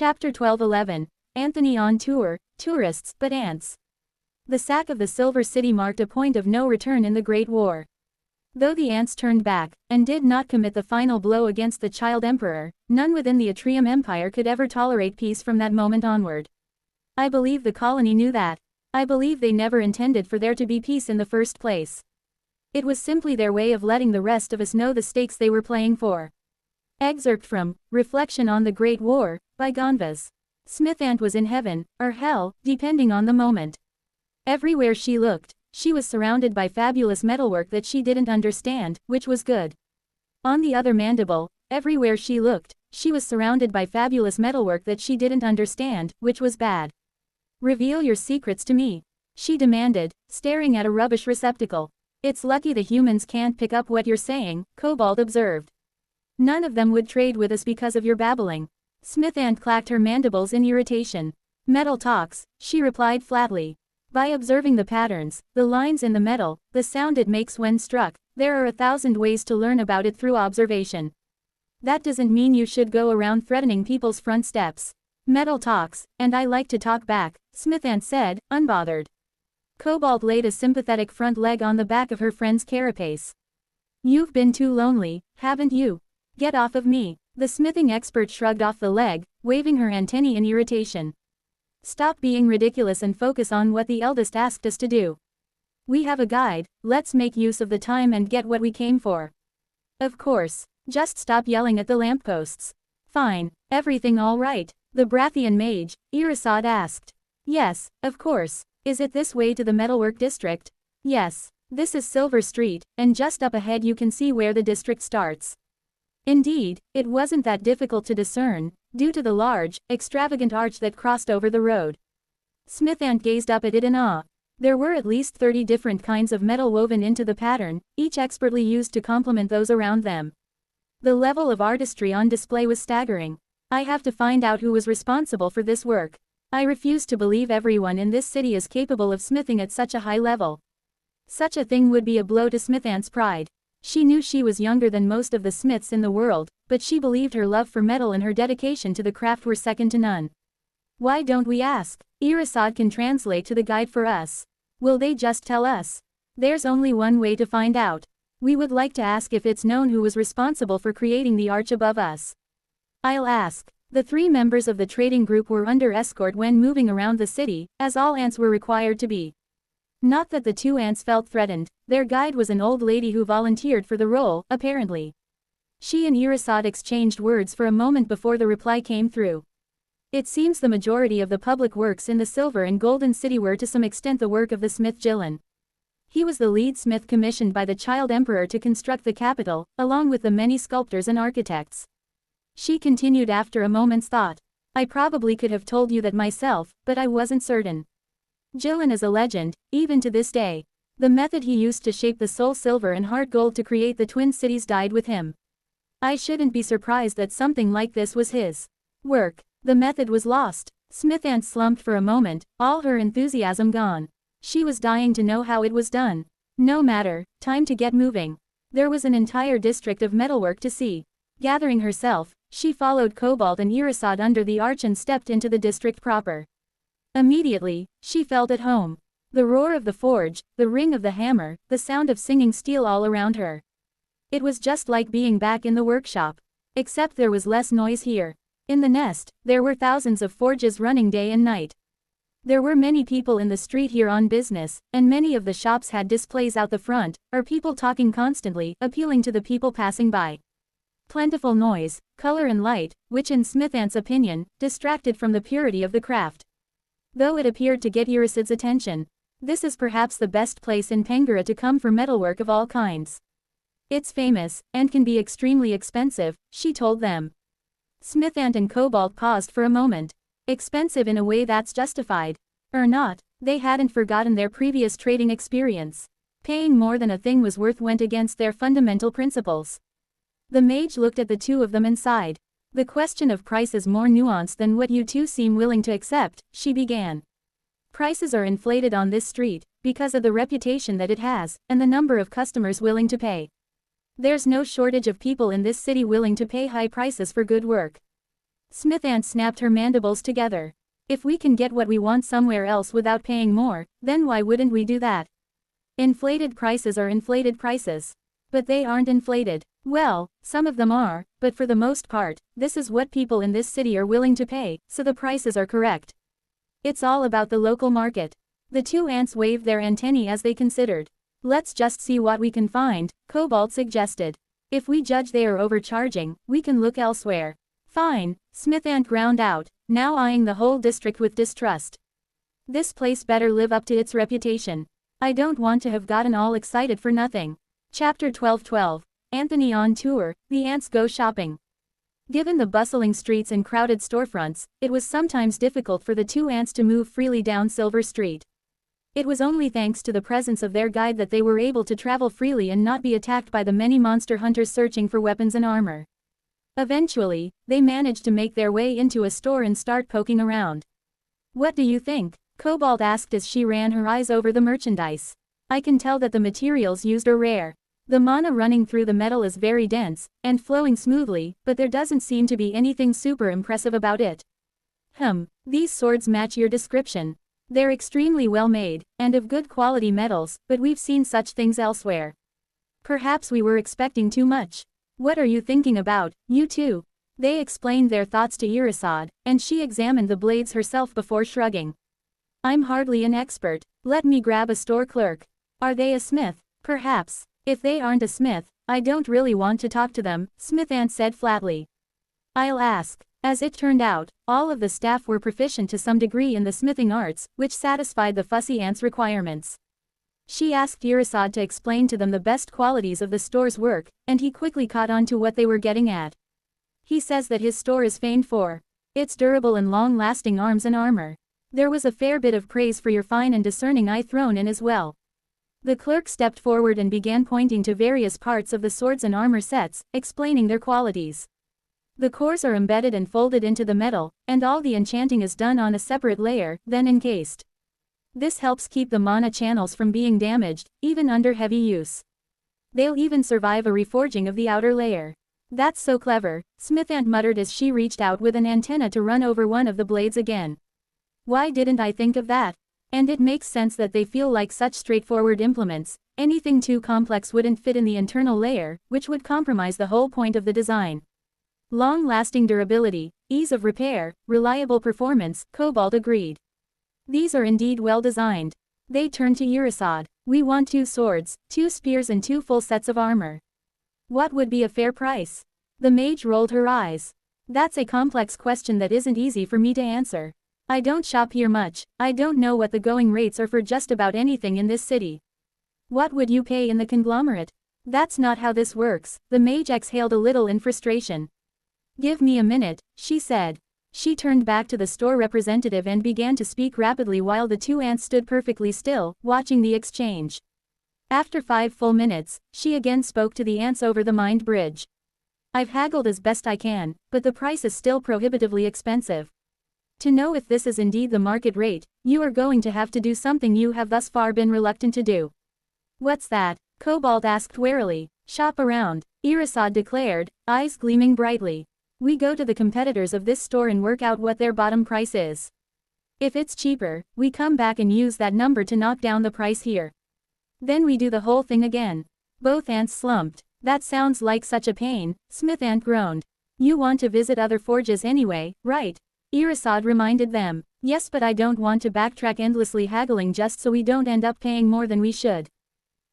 Chapter 12:11. Anthony on tour, tourists, but ants. The sack of the Silver City marked a point of no return in the Great War. Though the ants turned back, and did not commit the final blow against the child emperor, none within the Atrium Empire could ever tolerate peace from that moment onward. I believe the colony knew that. I believe they never intended for there to be peace in the first place. It was simply their way of letting the rest of us know the stakes they were playing for. Excerpt from Reflection on the Great War, by Gonvas. Smith Ant was in heaven, or hell, depending on the moment. Everywhere she looked, she was surrounded by fabulous metalwork that she didn't understand, which was good. On the other mandible, everywhere she looked, she was surrounded by fabulous metalwork that she didn't understand, which was bad. Reveal your secrets to me, she demanded, staring at a rubbish receptacle. It's lucky the humans can't pick up what you're saying, Cobalt observed. None of them would trade with us because of your babbling. Smith Ant clacked her mandibles in irritation. Metal talks, she replied flatly. By observing the patterns, the lines in the metal, the sound it makes when struck, there are 1,000 ways to learn about it through observation. That doesn't mean you should go around threatening people's front steps. Metal talks, and I like to talk back, Smith Ant said, unbothered. Cobalt laid a sympathetic front leg on the back of her friend's carapace. You've been too lonely, haven't you? Get off of me. The smithing expert shrugged off the leg, waving her antennae in irritation. Stop being ridiculous and focus on what the eldest asked us to do. We have a guide, let's make use of the time and get what we came for. Of course. Just stop yelling at the lampposts. Fine. Everything all right? The Brathian mage, Irisod asked. Yes, of course. Is it this way to the metalwork district? Yes. This is Silver Street, and just up ahead you can see where the district starts. Indeed, it wasn't that difficult to discern, due to the large, extravagant arch that crossed over the road. Smith Ant gazed up at it in awe. There were at least 30 different kinds of metal woven into the pattern, each expertly used to complement those around them. The level of artistry on display was staggering. I have to find out who was responsible for this work. I refuse to believe everyone in this city is capable of smithing at such a high level. Such a thing would be a blow to Smith Ant's pride. She knew she was younger than most of the smiths in the world, but she believed her love for metal and her dedication to the craft were second to none. Why don't we ask? Irisod can translate to the guide for us. Will they just tell us? There's only one way to find out. We would like to ask if it's known who was responsible for creating the arch above us. I'll ask. The 3 members of the trading group were under escort when moving around the city, as all ants were required to be. Not that the 2 ants felt threatened, their guide was an old lady who volunteered for the role, apparently. She and Irisod exchanged words for a moment before the reply came through. It seems the majority of the public works in the Silver and Golden City were to some extent the work of the smith Gillen. He was the lead smith commissioned by the Child Emperor to construct the capital, along with the many sculptors and architects. She continued after a moment's thought. I probably could have told you that myself, but I wasn't certain. Gillen is a legend, even to this day. The method he used to shape the soul silver and heart gold to create the twin cities died with him. I shouldn't be surprised that something like this was his work. The method was lost. Smith Ant slumped for a moment, all her enthusiasm gone. She was dying to know how it was done. No matter, time to get moving. There was an entire district of metalwork to see. Gathering herself, she followed Cobalt and Irisod under the arch and stepped into the district proper. Immediately, she felt at home. The roar of the forge, the ring of the hammer, the sound of singing steel all around her. It was just like being back in the workshop. Except there was less noise here. In the nest, there were thousands of forges running day and night. There were many people in the street here on business, and many of the shops had displays out the front, or people talking constantly, appealing to the people passing by. Plentiful noise, color and light, which in Smith Ant's opinion, distracted from the purity of the craft. Though it appeared to get Irisod's attention. This is perhaps the best place in Pangara to come for metalwork of all kinds. It's famous, and can be extremely expensive, she told them. Smith Ant and Cobalt paused for a moment. Expensive in a way that's justified. Or not, they hadn't forgotten their previous trading experience. Paying more than a thing was worth went against their fundamental principles. The mage looked at the 2 of them and sighed. The question of price is more nuanced than what you 2 seem willing to accept, she began. Prices are inflated on this street, because of the reputation that it has, and the number of customers willing to pay. There's no shortage of people in this city willing to pay high prices for good work. Smith Ant snapped her mandibles together. If we can get what we want somewhere else without paying more, then why wouldn't we do that? Inflated prices are inflated prices. But they aren't inflated. Well, some of them are, but for the most part, this is what people in this city are willing to pay, so the prices are correct. It's all about the local market. The two ants waved their antennae as they considered. Let's just see what we can find, Cobalt suggested. If we judge they are overcharging, we can look elsewhere. Fine, Smith Ant ground out, now eyeing the whole district with distrust. This place better live up to its reputation. I don't want to have gotten all excited for nothing. Chapter 1212. Anthony on tour, the ants go shopping. Given the bustling streets and crowded storefronts, it was sometimes difficult for the two ants to move freely down Silver Street. It was only thanks to the presence of their guide that they were able to travel freely and not be attacked by the many monster hunters searching for weapons and armor. Eventually, they managed to make their way into a store and start poking around. What do you think? Cobalt asked as she ran her eyes over the merchandise. I can tell that the materials used are rare. The mana running through the metal is very dense, and flowing smoothly, but there doesn't seem to be anything super impressive about it. These swords match your description. They're extremely well made, and of good quality metals, but we've seen such things elsewhere. Perhaps we were expecting too much. What are you thinking about, you two? They explained their thoughts to Irisad, and she examined the blades herself before shrugging. I'm hardly an expert. Let me grab a store clerk. Are they a smith? Perhaps. If they aren't a smith, I don't really want to talk to them, Smith Ant said flatly. I'll ask. As it turned out, all of the staff were proficient to some degree in the smithing arts, which satisfied the fussy ant's requirements. She asked Irisad to explain to them the best qualities of the store's work, and he quickly caught on to what they were getting at. He says that his store is famed for its durable and long-lasting arms and armor. There was a fair bit of praise for your fine and discerning eye thrown in as well. The clerk stepped forward and began pointing to various parts of the swords and armor sets, explaining their qualities. The cores are embedded and folded into the metal, and all the enchanting is done on a separate layer, then encased. This helps keep the mana channels from being damaged, even under heavy use. They'll even survive a reforging of the outer layer. That's so clever, Smith Ant muttered as she reached out with an antenna to run over one of the blades again. Why didn't I think of that? And it makes sense that they feel like such straightforward implements. Anything too complex wouldn't fit in the internal layer, which would compromise the whole point of the design. Long-lasting durability, ease of repair, reliable performance, Cobalt agreed. These are indeed well designed. They turned to Irisad. We want 2 swords, 2 spears and 2 full sets of armor. What would be a fair price? The mage rolled her eyes. That's a complex question that isn't easy for me to answer. I don't shop here much, I don't know what the going rates are for just about anything in this city. What would you pay in the conglomerate? That's not how this works, the mage exhaled a little in frustration. Give me a minute, she said. She turned back to the store representative and began to speak rapidly while the two ants stood perfectly still, watching the exchange. After 5 full minutes, she again spoke to the ants over the mind bridge. I've haggled as best I can, but the price is still prohibitively expensive. To know if this is indeed the market rate, you are going to have to do something you have thus far been reluctant to do. What's that? Cobalt asked warily. Shop around, Irisad declared, eyes gleaming brightly. We go to the competitors of this store and work out what their bottom price is. If it's cheaper, we come back and use that number to knock down the price here. Then we do the whole thing again. Both ants slumped. That sounds like such a pain, Smith Ant groaned. You want to visit other forges anyway, right? Irisad reminded them. Yes, but I don't want to backtrack endlessly haggling just so we don't end up paying more than we should.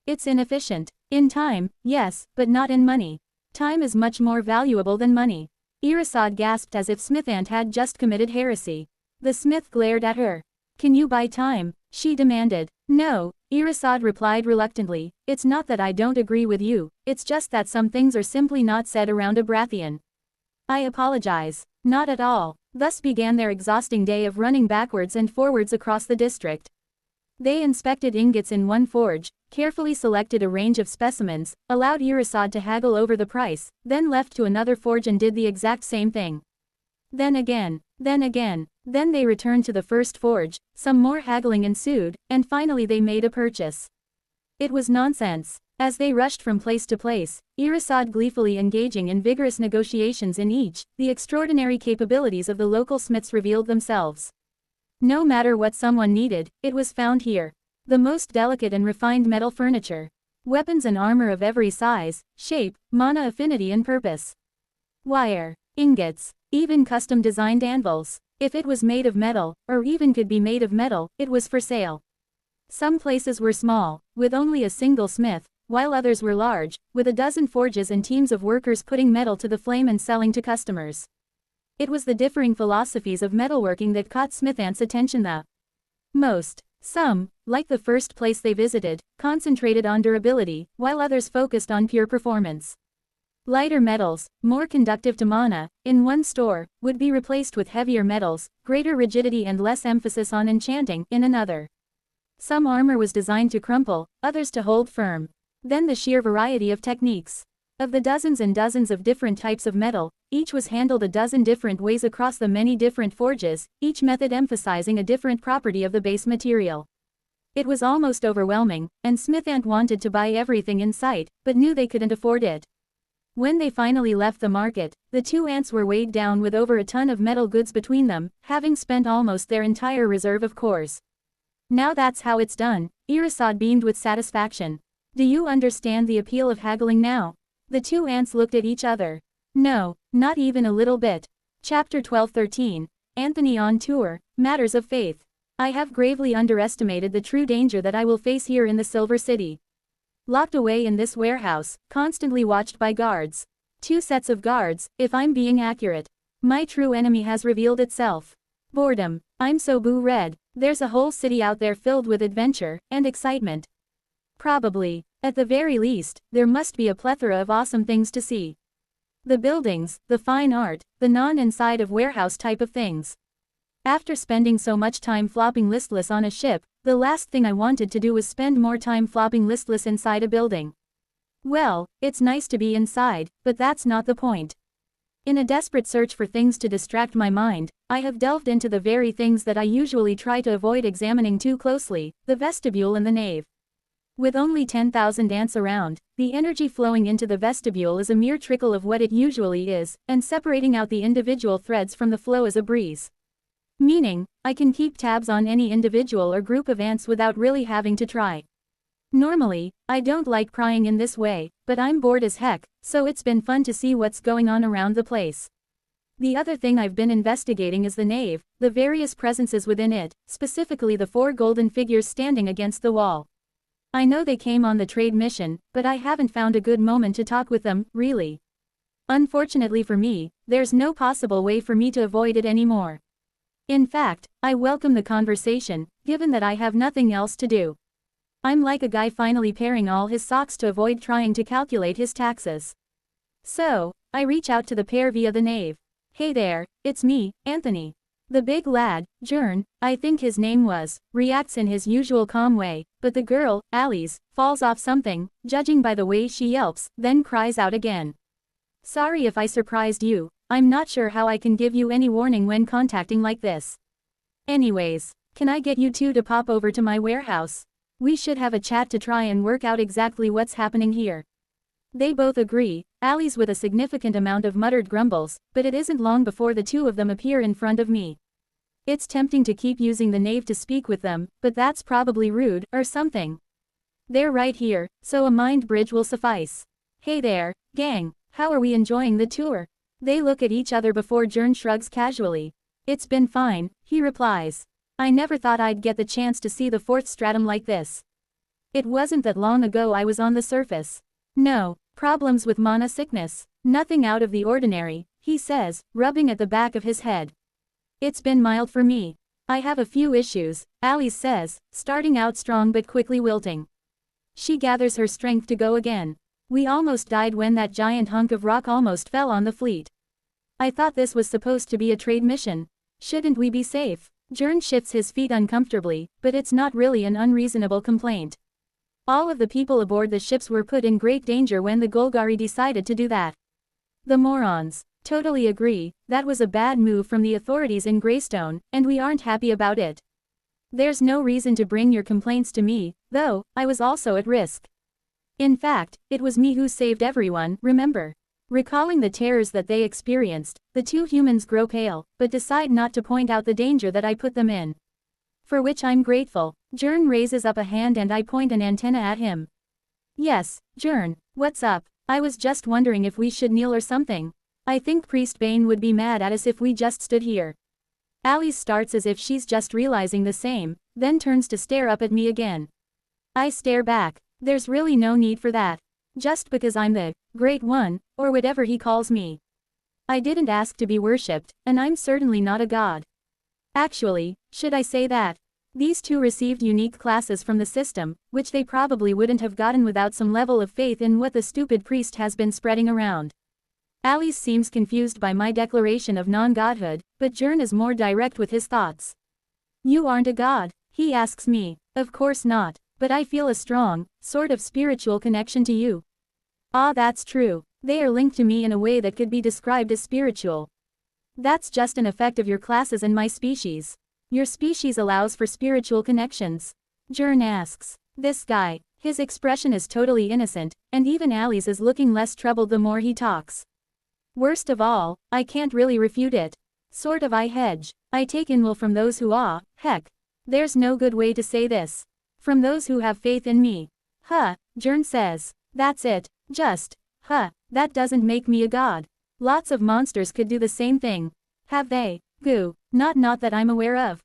It's inefficient. In time, yes, but not in money. Time is much more valuable than money. Irisad gasped as if Smith Ant had just committed heresy. The smith glared at her. Can you buy time? She demanded. No, Irisad replied reluctantly. It's not that I don't agree with you, it's just that some things are simply not said around a Brathian. I apologize. Not at all. Thus began their exhausting day of running backwards and forwards across the district. They inspected ingots in one forge, carefully selected a range of specimens, allowed Irisad to haggle over the price, then left to another forge and did the exact same thing. Then again, then they returned to the first forge, some more haggling ensued, and finally they made a purchase. It was nonsense. As they rushed from place to place, Irisad gleefully engaging in vigorous negotiations in each, the extraordinary capabilities of the local smiths revealed themselves. No matter what someone needed, it was found here. The most delicate and refined metal furniture. Weapons and armor of every size, shape, mana affinity and purpose. Wire, ingots, even custom-designed anvils. If it was made of metal, or even could be made of metal, it was for sale. Some places were small, with only a single smith, while others were large, with a dozen forges and teams of workers putting metal to the flame and selling to customers. It was the differing philosophies of metalworking that caught Smithant's attention the most. Some, like the first place they visited, concentrated on durability, while others focused on pure performance. Lighter metals, more conductive to mana, in one store, would be replaced with heavier metals, greater rigidity and less emphasis on enchanting, in another. Some armor was designed to crumple, others to hold firm. Then the sheer variety of techniques. Of the dozens and dozens of different types of metal, each was handled a dozen different ways across the many different forges, each method emphasizing a different property of the base material. It was almost overwhelming, and Smithant wanted to buy everything in sight, but knew they couldn't afford it. When they finally left the market, the two ants were weighed down with over a ton of metal goods between them, having spent almost their entire reserve of cores. Now that's how it's done, Irisad beamed with satisfaction. Do you understand the appeal of haggling now? The two ants looked at each other. No, not even a little bit. Chapter 12-13, Anthony on Tour, Matters of Faith. I have gravely underestimated the true danger that I will face here in the Silver City. Locked away in this warehouse, constantly watched by guards. 2 sets of guards, if I'm being accurate. My true enemy has revealed itself. Boredom. I'm so boo-red. There's a whole city out there filled with adventure and excitement. Probably. At the very least, there must be a plethora of awesome things to see. The buildings, the fine art, the non-inside of warehouse type of things. After spending so much time flopping listless on a ship, the last thing I wanted to do was spend more time flopping listless inside a building. Well, it's nice to be inside, but that's not the point. In a desperate search for things to distract my mind, I have delved into the very things that I usually try to avoid examining too closely, the vestibule and the nave. With only 10,000 ants around, the energy flowing into the vestibule is a mere trickle of what it usually is, and separating out the individual threads from the flow is a breeze. Meaning, I can keep tabs on any individual or group of ants without really having to try. Normally, I don't like prying in this way, but I'm bored as heck, so it's been fun to see what's going on around the place. The other thing I've been investigating is the nave, the various presences within it, specifically the 4 golden figures standing against the wall. I know they came on the trade mission, but I haven't found a good moment to talk with them, really. Unfortunately for me, there's no possible way for me to avoid it anymore. In fact, I welcome the conversation, given that I have nothing else to do. I'm like a guy finally pairing all his socks to avoid trying to calculate his taxes. So, I reach out to the pair via the nave. Hey there, it's me, Anthony. The big lad, Jern, I think his name was, reacts in his usual calm way, but the girl, Alice, falls off something, judging by the way she yelps, then cries out again. Sorry if I surprised you, I'm not sure how I can give you any warning when contacting like this. Anyways, can I get you two to pop over to my warehouse? We should have a chat to try and work out exactly what's happening here. They both agree, Alice with a significant amount of muttered grumbles, but it isn't long before the two of them appear in front of me. It's tempting to keep using the nave to speak with them, but that's probably rude, or something. They're right here, so a mind bridge will suffice. Hey there, gang, how are we enjoying the tour? They look at each other before Jern shrugs casually. It's been fine, he replies. I never thought I'd get the chance to see the 4th stratum like this. It wasn't that long ago I was on the surface. No, problems with mana sickness. Nothing out of the ordinary, he says, rubbing at the back of his head. It's been mild for me. I have a few issues, Alice says, starting out strong but quickly wilting. She gathers her strength to go again. We almost died when that giant hunk of rock almost fell on the fleet. I thought this was supposed to be a trade mission. Shouldn't we be safe? Jern shifts his feet uncomfortably, but it's not really an unreasonable complaint. All of the people aboard the ships were put in great danger when the Golgari decided to do that. The morons. Totally agree, that was a bad move from the authorities in Greystone, and we aren't happy about it. There's no reason to bring your complaints to me, though, I was also at risk. In fact, it was me who saved everyone, remember? Recalling the terrors that they experienced, the two humans grow pale, but decide not to point out the danger that I put them in. For which I'm grateful. Jern raises up a hand and I point an antenna at him. Yes, Jern, what's up? I was just wondering if we should kneel or something. I think Priest Bane would be mad at us if we just stood here. Alice starts as if she's just realizing the same, then turns to stare up at me again. I stare back. There's really no need for that. Just because I'm the Great One, or whatever he calls me. I didn't ask to be worshipped, and I'm certainly not a god. Actually, should I say that? These two received unique classes from the system, which they probably wouldn't have gotten without some level of faith in what the stupid priest has been spreading around. Alice seems confused by my declaration of non-godhood, but Jern is more direct with his thoughts. You aren't a god, he asks me. Of course not. But I feel a strong, sort of spiritual connection to you. Ah, that's true. They are linked to me in a way that could be described as spiritual. That's just an effect of your classes and my species. Your species allows for spiritual connections. Jern asks. This guy, his expression is totally innocent, and even Alice is looking less troubled the more he talks. Worst of all, I can't really refute it. Sort of I hedge. I take in will from those who heck. There's no good way to say this. From those who have faith in me. Jern says. That's it, just. That doesn't make me a god. Lots of monsters could do the same thing. Have they? Goo. Not that I'm aware of.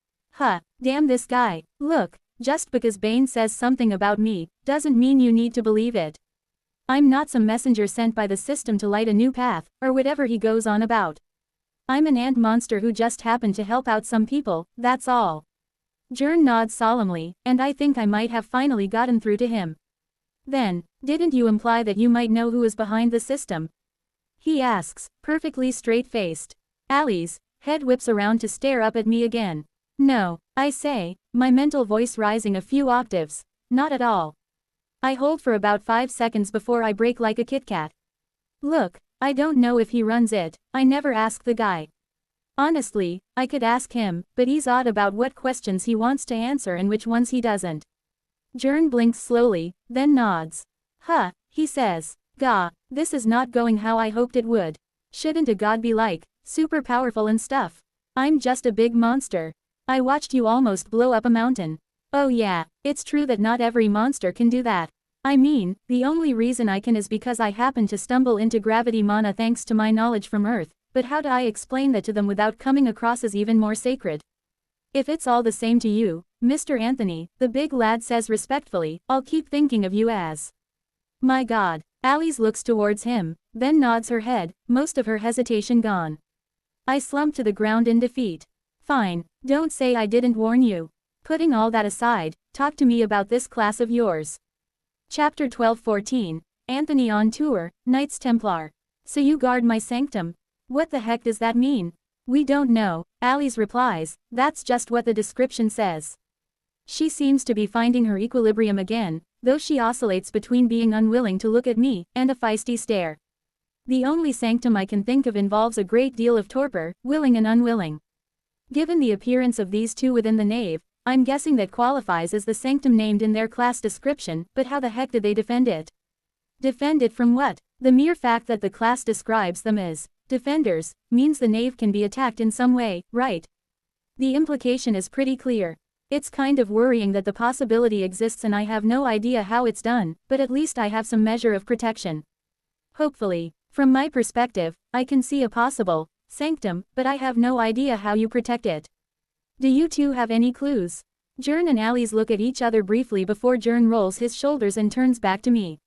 Damn this guy. Look, just because Bane says something about me, doesn't mean you need to believe it. I'm not some messenger sent by the system to light a new path, or whatever he goes on about. I'm an ant monster who just happened to help out some people, that's all. Jern nods solemnly, and I think I might have finally gotten through to him. Then, didn't you imply that you might know who is behind the system? He asks, perfectly straight-faced. Ali's head whips around to stare up at me again. No, I say, my mental voice rising a few octaves. Not at all. I hold for about 5 seconds before I break like a Kit Kat. Look, I don't know if he runs it, I never ask the guy. Honestly, I could ask him, but he's odd about what questions he wants to answer and which ones he doesn't. Jern blinks slowly, then nods. He says. Gah, this is not going how I hoped it would. Shouldn't a god be like, super powerful and stuff? I'm just a big monster. I watched you almost blow up a mountain. Oh yeah, it's true that not every monster can do that. I mean, the only reason I can is because I happen to stumble into gravity mana thanks to my knowledge from Earth. But how do I explain that to them without coming across as even more sacred? If it's all the same to you, Mr. Anthony, the big lad says respectfully, I'll keep thinking of you as. My God. Alice looks towards him, then nods her head, most of her hesitation gone. I slump to the ground in defeat. Fine, don't say I didn't warn you. Putting all that aside, talk to me about this class of yours. Chapter 12-14, Anthony on tour, Knights Templar. So you guard my sanctum? What the heck does that mean? We don't know, Alice replies, that's just what the description says. She seems to be finding her equilibrium again, though she oscillates between being unwilling to look at me, and a feisty stare. The only sanctum I can think of involves a great deal of torpor, willing and unwilling. Given the appearance of these two within the nave, I'm guessing that qualifies as the sanctum named in their class description, but how the heck did they defend it? Defend it from what? The mere fact that the class describes them as defenders, means the nave can be attacked in some way, right? The implication is pretty clear. It's kind of worrying that the possibility exists and I have no idea how it's done, but at least I have some measure of protection. Hopefully. From my perspective, I can see a possible sanctum, but I have no idea how you protect it. Do you two have any clues? Jern and Alice look at each other briefly before Jern rolls his shoulders and turns back to me.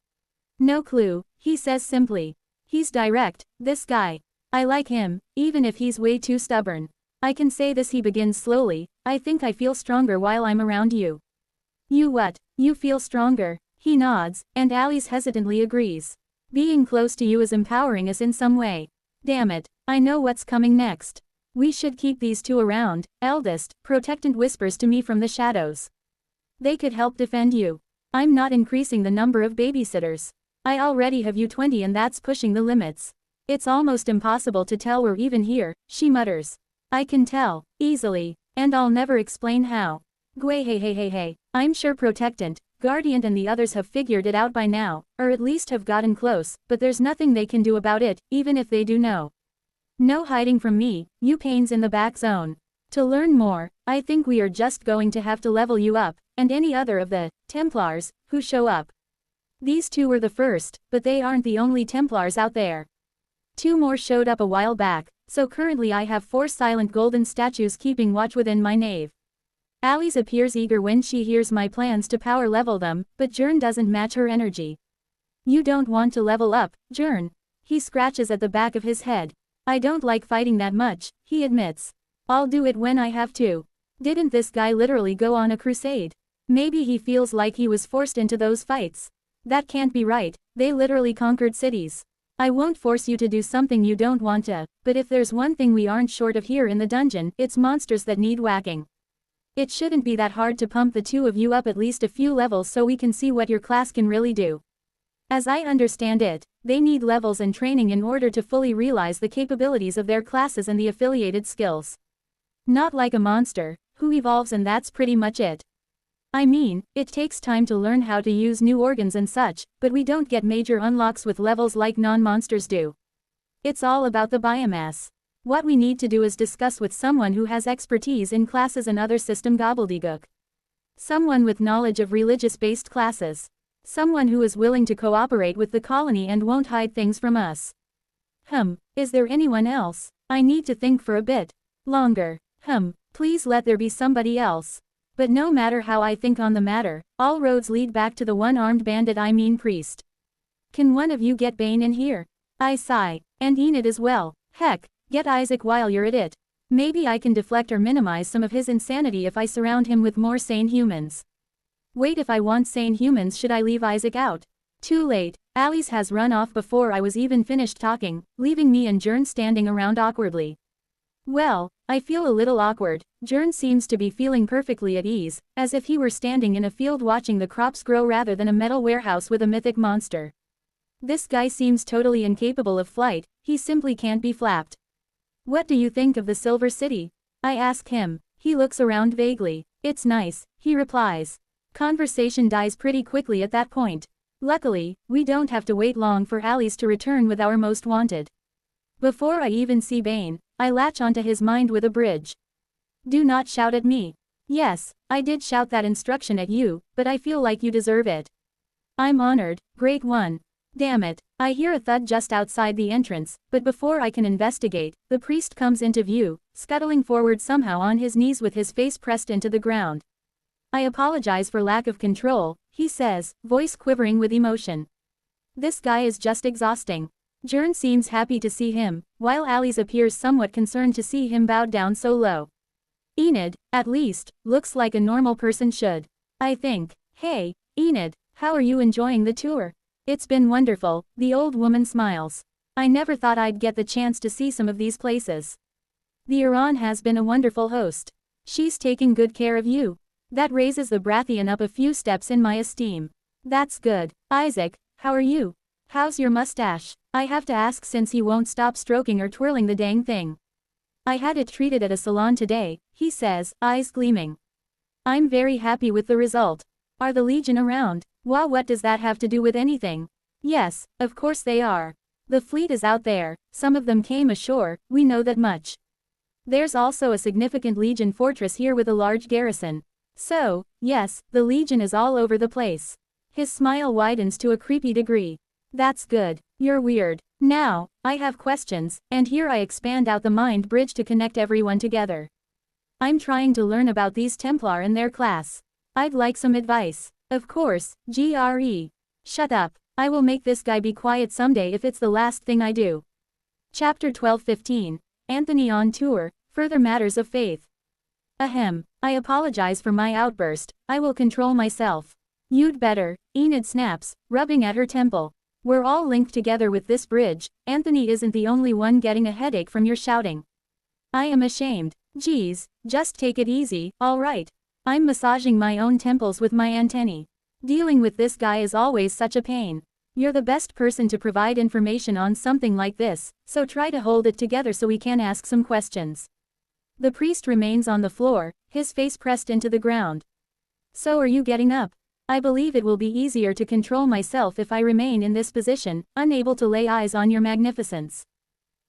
No clue, he says simply. He's direct, this guy. I like him, even if he's way too stubborn. I can say this, he begins slowly, I think I feel stronger while I'm around you. You what? You feel stronger? He nods, and Alice hesitantly agrees. Being close to you is empowering us in some way. Damn it, I know what's coming next. We should keep these two around, eldest, protectant whispers to me from the shadows. They could help defend you. I'm not increasing the number of babysitters. I already have you 20 and that's pushing the limits. It's almost impossible to tell we're even here, she mutters. I can tell, easily, and I'll never explain how. Gway hey, I'm sure protectant, Guardian and the others have figured it out by now, or at least have gotten close, but there's nothing they can do about it, even if they do know. No hiding from me, you pains in the back zone. To learn more, I think we are just going to have to level you up, and any other of the Templars who show up. These two were the first, but they aren't the only Templars out there. 2 more showed up a while back, so currently I have 4 silent golden statues keeping watch within my nave. Alice appears eager when she hears my plans to power level them, but Jern doesn't match her energy. You don't want to level up, Jern. He scratches at the back of his head. I don't like fighting that much, he admits. I'll do it when I have to. Didn't this guy literally go on a crusade? Maybe he feels like he was forced into those fights. That can't be right, they literally conquered cities. I won't force you to do something you don't want to, but if there's one thing we aren't short of here in the dungeon, it's monsters that need whacking. It shouldn't be that hard to pump the 2 of you up at least a few levels so we can see what your class can really do. As I understand it, they need levels and training in order to fully realize the capabilities of their classes and the affiliated skills. Not like a monster, who evolves and that's pretty much it. I mean, it takes time to learn how to use new organs and such, but we don't get major unlocks with levels like non-monsters do. It's all about the biomass. What we need to do is discuss with someone who has expertise in classes and other system gobbledygook. Someone with knowledge of religious-based classes. Someone who is willing to cooperate with the colony and won't hide things from us. Is there anyone else? I need to think for a bit longer. Please let there be somebody else. But no matter how I think on the matter, all roads lead back to the one-armed bandit priest. Can one of you get Bane in here? I sigh. And Enid as well. Heck, get Isaac while you're at it. Maybe I can deflect or minimize some of his insanity if I surround him with more sane humans. Wait, if I want sane humans, should I leave Isaac out? Too late, Alice has run off before I was even finished talking, leaving me and Jern standing around awkwardly. Well, I feel a little awkward. Jern seems to be feeling perfectly at ease, as if he were standing in a field watching the crops grow rather than a metal warehouse with a mythic monster. This guy seems totally incapable of flight, he simply can't be flapped. What do you think of the Silver City? I ask him. He looks around vaguely. It's nice, he replies. Conversation dies pretty quickly at that point. Luckily, we don't have to wait long for Alice to return with our most wanted. Before I even see Bane, I latch onto his mind with a bridge. Do not shout at me. Yes, I did shout that instruction at you, but I feel like you deserve it. I'm honored, Great One. Damn it, I hear a thud just outside the entrance, but before I can investigate, the priest comes into view, scuttling forward somehow on his knees with his face pressed into the ground. I apologize for lack of control, he says, voice quivering with emotion. This guy is just exhausting. Jern seems happy to see him, while Alice appears somewhat concerned to see him bowed down so low. Enid, at least, looks like a normal person should. I think. Hey, Enid, how are you enjoying the tour? It's been wonderful, the old woman smiles. I never thought I'd get the chance to see some of these places. The Iran has been a wonderful host. She's taking good care of you. That raises the Brathian up a few steps in my esteem. That's good. Isaac, how are you? How's your mustache? I have to ask since he won't stop stroking or twirling the dang thing. I had it treated at a salon today, he says, eyes gleaming. I'm very happy with the result. Are the Legion around? Wow, what does that have to do with anything? Yes, of course they are. The fleet is out there, some of them came ashore, we know that much. There's also a significant Legion fortress here with a large garrison. So, yes, the Legion is all over the place. His smile widens to a creepy degree. That's good. You're weird. Now, I have questions, and here I expand out the mind bridge to connect everyone together. I'm trying to learn about these Templar and their class. I'd like some advice. Of course, GRE. Shut up. I will make this guy be quiet someday if it's the last thing I do. Chapter 12-15. Anthony on tour, further matters of faith. Ahem. I apologize for my outburst, I will control myself. You'd better, Enid snaps, rubbing at her temple. We're all linked together with this bridge, Anthony isn't the only one getting a headache from your shouting. I am ashamed. Geez, just take it easy, alright. I'm massaging my own temples with my antennae. Dealing with this guy is always such a pain. You're the best person to provide information on something like this, so try to hold it together so we can ask some questions. The priest remains on the floor, his face pressed into the ground. So are you getting up? I believe it will be easier to control myself if I remain in this position, unable to lay eyes on your magnificence.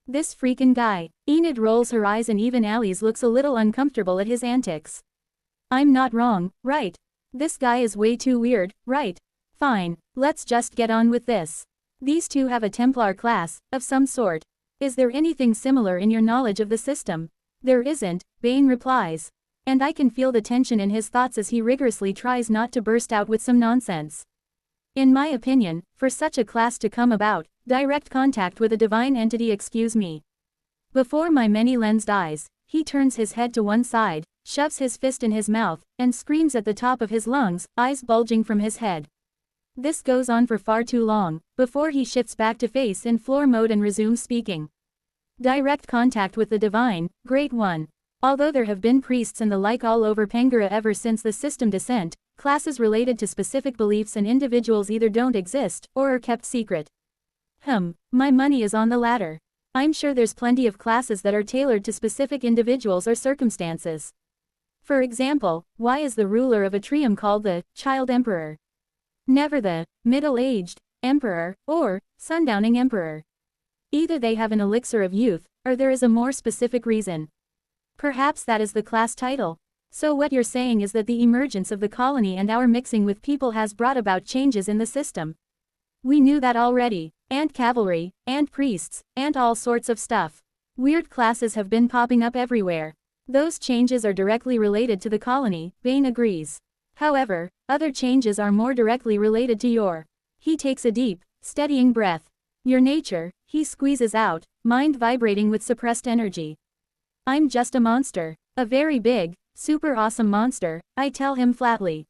This freaking guy. Enid rolls her eyes and even Alice looks a little uncomfortable at his antics. I'm not wrong, right? This guy is way too weird, right? Fine, let's just get on with this. These two have a Templar class, of some sort. Is there anything similar in your knowledge of the system? There isn't, Bane replies. And I can feel the tension in his thoughts as he rigorously tries not to burst out with some nonsense. In my opinion, for such a class to come about, direct contact with a divine entity, excuse me. Before my many-lensed eyes, he turns his head to one side, shoves his fist in his mouth, and screams at the top of his lungs, eyes bulging from his head. This goes on for far too long, before he shifts back to face in floor mode and resumes speaking. Direct contact with the divine, Great One. Although there have been priests and the like all over Pangara ever since the system descent, classes related to specific beliefs and individuals either don't exist, or are kept secret. My money is on the latter. I'm sure there's plenty of classes that are tailored to specific individuals or circumstances. For example, why is the ruler of a trium called the Child Emperor? Never the Middle-Aged Emperor, or Sundowning Emperor. Either they have an elixir of youth, or there is a more specific reason. Perhaps that is the class title. So what you're saying is that the emergence of the colony and our mixing with people has brought about changes in the system. We knew that already. And cavalry, and priests, and all sorts of stuff. Weird classes have been popping up everywhere. Those changes are directly related to the colony, Bane agrees. However, other changes are more directly related to your. He takes a deep, steadying breath. Your nature, he squeezes out, mind vibrating with suppressed energy. I'm just a monster. A very big, super awesome monster, I tell him flatly.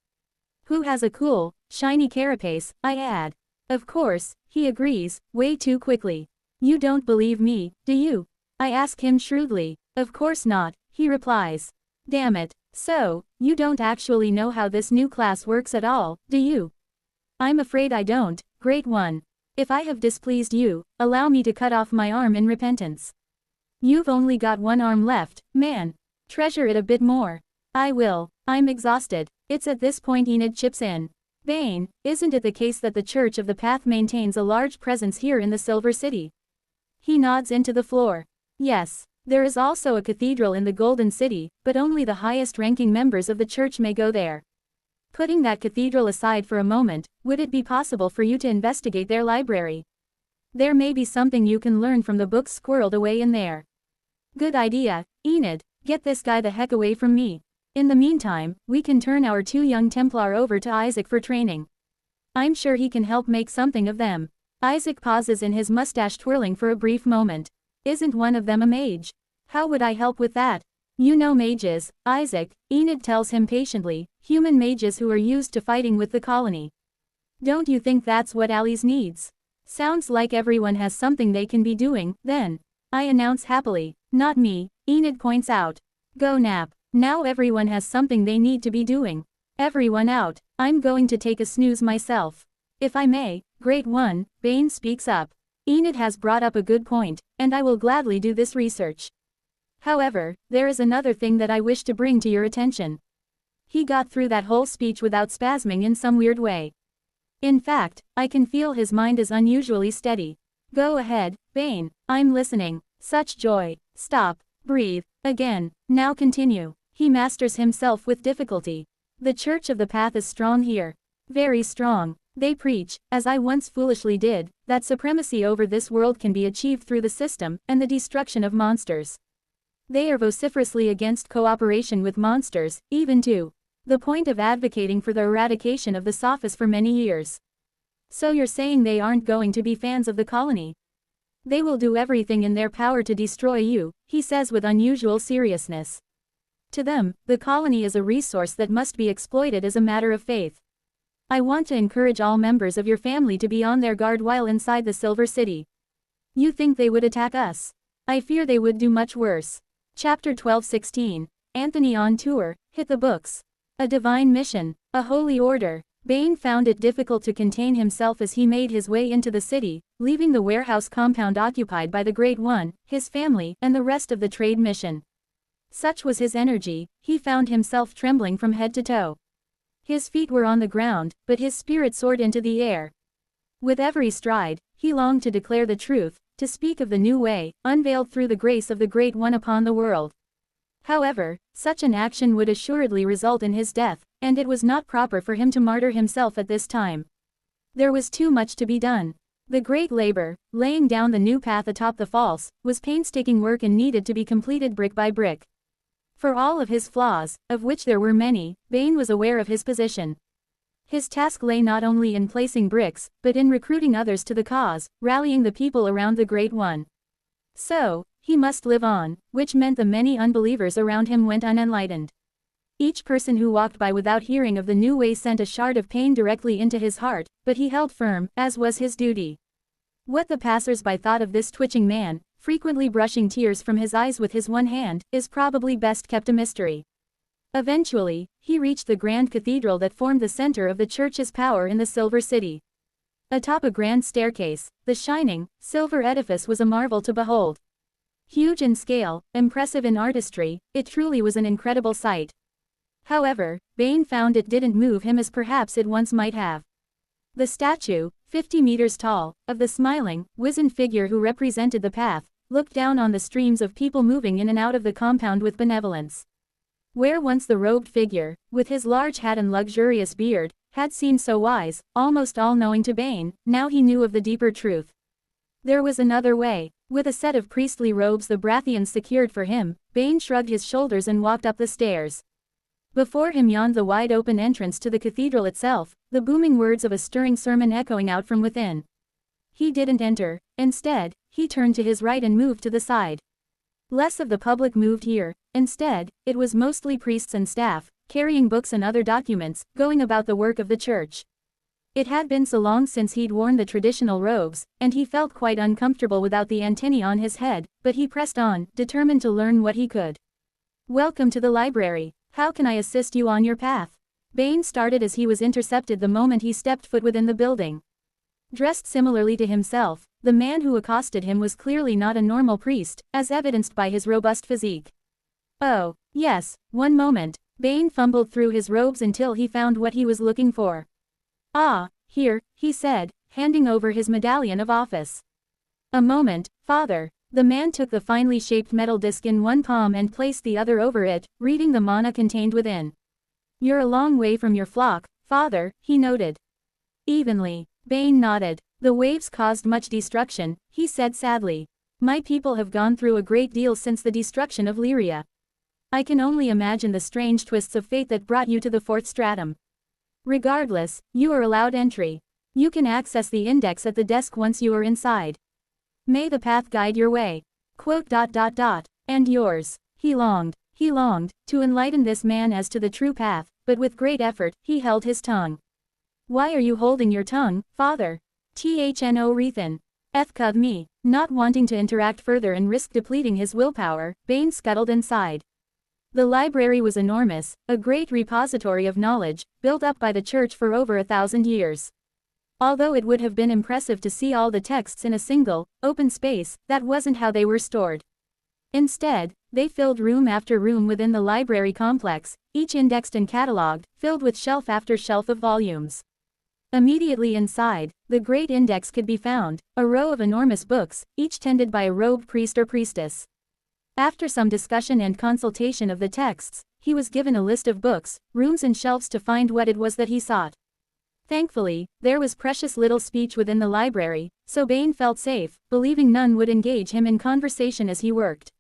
Who has a cool, shiny carapace, I add. Of course, he agrees, way too quickly. You don't believe me, do you? I ask him shrewdly. Of course not, he replies. Damn it. So, you don't actually know how this new class works at all, do you? I'm afraid I don't, Great One. If I have displeased you, allow me to cut off my arm in repentance. You've only got one arm left, man. Treasure it a bit more. I will. I'm exhausted. It's at this point Enid chips in. Bane, isn't it the case that the Church of the Path maintains a large presence here in the Silver City? He nods into the floor. Yes, there is also a cathedral in the Golden City, but only the highest-ranking members of the church may go there. Putting that cathedral aside for a moment, would it be possible for you to investigate their library? There may be something you can learn from the books squirreled away in there. Good idea, Enid. Get this guy the heck away from me. In the meantime, we can turn our two young Templar over to Isaac for training. I'm sure he can help make something of them. Isaac pauses in his mustache twirling for a brief moment. Isn't one of them a mage? How would I help with that? You know mages, Isaac, Enid tells him patiently, human mages who are used to fighting with the colony. Don't you think that's what Alice needs? Sounds like everyone has something they can be doing, then. I announce happily. Not me, Enid points out. Go nap. Now everyone has something they need to be doing. Everyone out. I'm going to take a snooze myself. If I may, Great One, Bane speaks up. Enid has brought up a good point, and I will gladly do this research. However, there is another thing that I wish to bring to your attention. He got through that whole speech without spasming in some weird way. In fact, I can feel his mind is unusually steady. Go ahead, Bane, I'm listening. Such joy. Stop. Breathe. Again. Now continue. He masters himself with difficulty. The Church of the Path is strong here. Very strong. They preach, as I once foolishly did, that supremacy over this world can be achieved through the system and the destruction of monsters. They are vociferously against cooperation with monsters, even to the point of advocating for the eradication of the Sophis for many years. So you're saying they aren't going to be fans of the colony? They will do everything in their power to destroy you, he says with unusual seriousness. To them, the colony is a resource that must be exploited as a matter of faith. I want to encourage all members of your family to be on their guard while inside the Silver City. You think they would attack us? I fear they would do much worse. Chapter 12:16. Anthony on tour, hit the books. A divine mission, a holy order. Bane found it difficult to contain himself as he made his way into the city, leaving the warehouse compound occupied by the Great One, his family, and the rest of the trade mission. Such was his energy, he found himself trembling from head to toe. His feet were on the ground, but his spirit soared into the air. With every stride, he longed to declare the truth, to speak of the new way, unveiled through the grace of the Great One upon the world. However, such an action would assuredly result in his death, and it was not proper for him to martyr himself at this time. There was too much to be done. The great labor, laying down the new path atop the false, was painstaking work and needed to be completed brick by brick. For all of his flaws, of which there were many, Bain was aware of his position. His task lay not only in placing bricks, but in recruiting others to the cause, rallying the people around the Great One. So, he must live on, which meant the many unbelievers around him went unenlightened. Each person who walked by without hearing of the new way sent a shard of pain directly into his heart, but he held firm, as was his duty. What the passers-by thought of this twitching man, frequently brushing tears from his eyes with his one hand, is probably best kept a mystery. Eventually, he reached the grand cathedral that formed the center of the church's power in the Silver City. Atop a grand staircase, the shining, silver edifice was a marvel to behold. Huge in scale, impressive in artistry, it truly was an incredible sight. However, Bain found it didn't move him as perhaps it once might have. The statue, 50 meters tall, of the smiling, wizened figure who represented the path, looked down on the streams of people moving in and out of the compound with benevolence. Where once the robed figure, with his large hat and luxurious beard, had seemed so wise, almost all-knowing to Bain, now he knew of the deeper truth. There was another way. With a set of priestly robes the Brathians secured for him, Bain shrugged his shoulders and walked up the stairs. Before him yawned the wide-open entrance to the cathedral itself, the booming words of a stirring sermon echoing out from within. He didn't enter. Instead, he turned to his right and moved to the side. Less of the public moved here. Instead, it was mostly priests and staff, carrying books and other documents, going about the work of the church. It had been so long since he'd worn the traditional robes, and he felt quite uncomfortable without the antennae on his head, but he pressed on, determined to learn what he could. "Welcome to the library. How can I assist you on your path?" Bain started as he was intercepted the moment he stepped foot within the building. Dressed similarly to himself, the man who accosted him was clearly not a normal priest, as evidenced by his robust physique. "Oh, yes, one moment." Bain fumbled through his robes until he found what he was looking for. "Ah, here," he said, handing over his medallion of office. "A moment, Father." The man took the finely shaped metal disc in one palm and placed the other over it, reading the mana contained within. "You're a long way from your flock, Father," he noted. Evenly. Bain nodded. "The waves caused much destruction," he said sadly. "My people have gone through a great deal since the destruction of Lyria. I can only imagine the strange twists of fate that brought you to the fourth stratum. Regardless, you are allowed entry. You can access the index at the desk once you are inside. May the path guide your way. Quote. And yours." He longed to enlighten this man as to the true path, but with great effort, he held his tongue. "Why are you holding your tongue, Father?" "Thno Rethan. Ethkov me." Not wanting to interact further and risk depleting his willpower, Bain scuttled inside. The library was enormous, a great repository of knowledge, built up by the church for over 1,000 years. Although it would have been impressive to see all the texts in a single, open space, that wasn't how they were stored. Instead, they filled room after room within the library complex, each indexed and catalogued, filled with shelf after shelf of volumes. Immediately inside, the great index could be found, a row of enormous books, each tended by a robed priest or priestess. After some discussion and consultation of the texts, he was given a list of books, rooms and shelves to find what it was that he sought. Thankfully, there was precious little speech within the library, so Bain felt safe, believing none would engage him in conversation as he worked.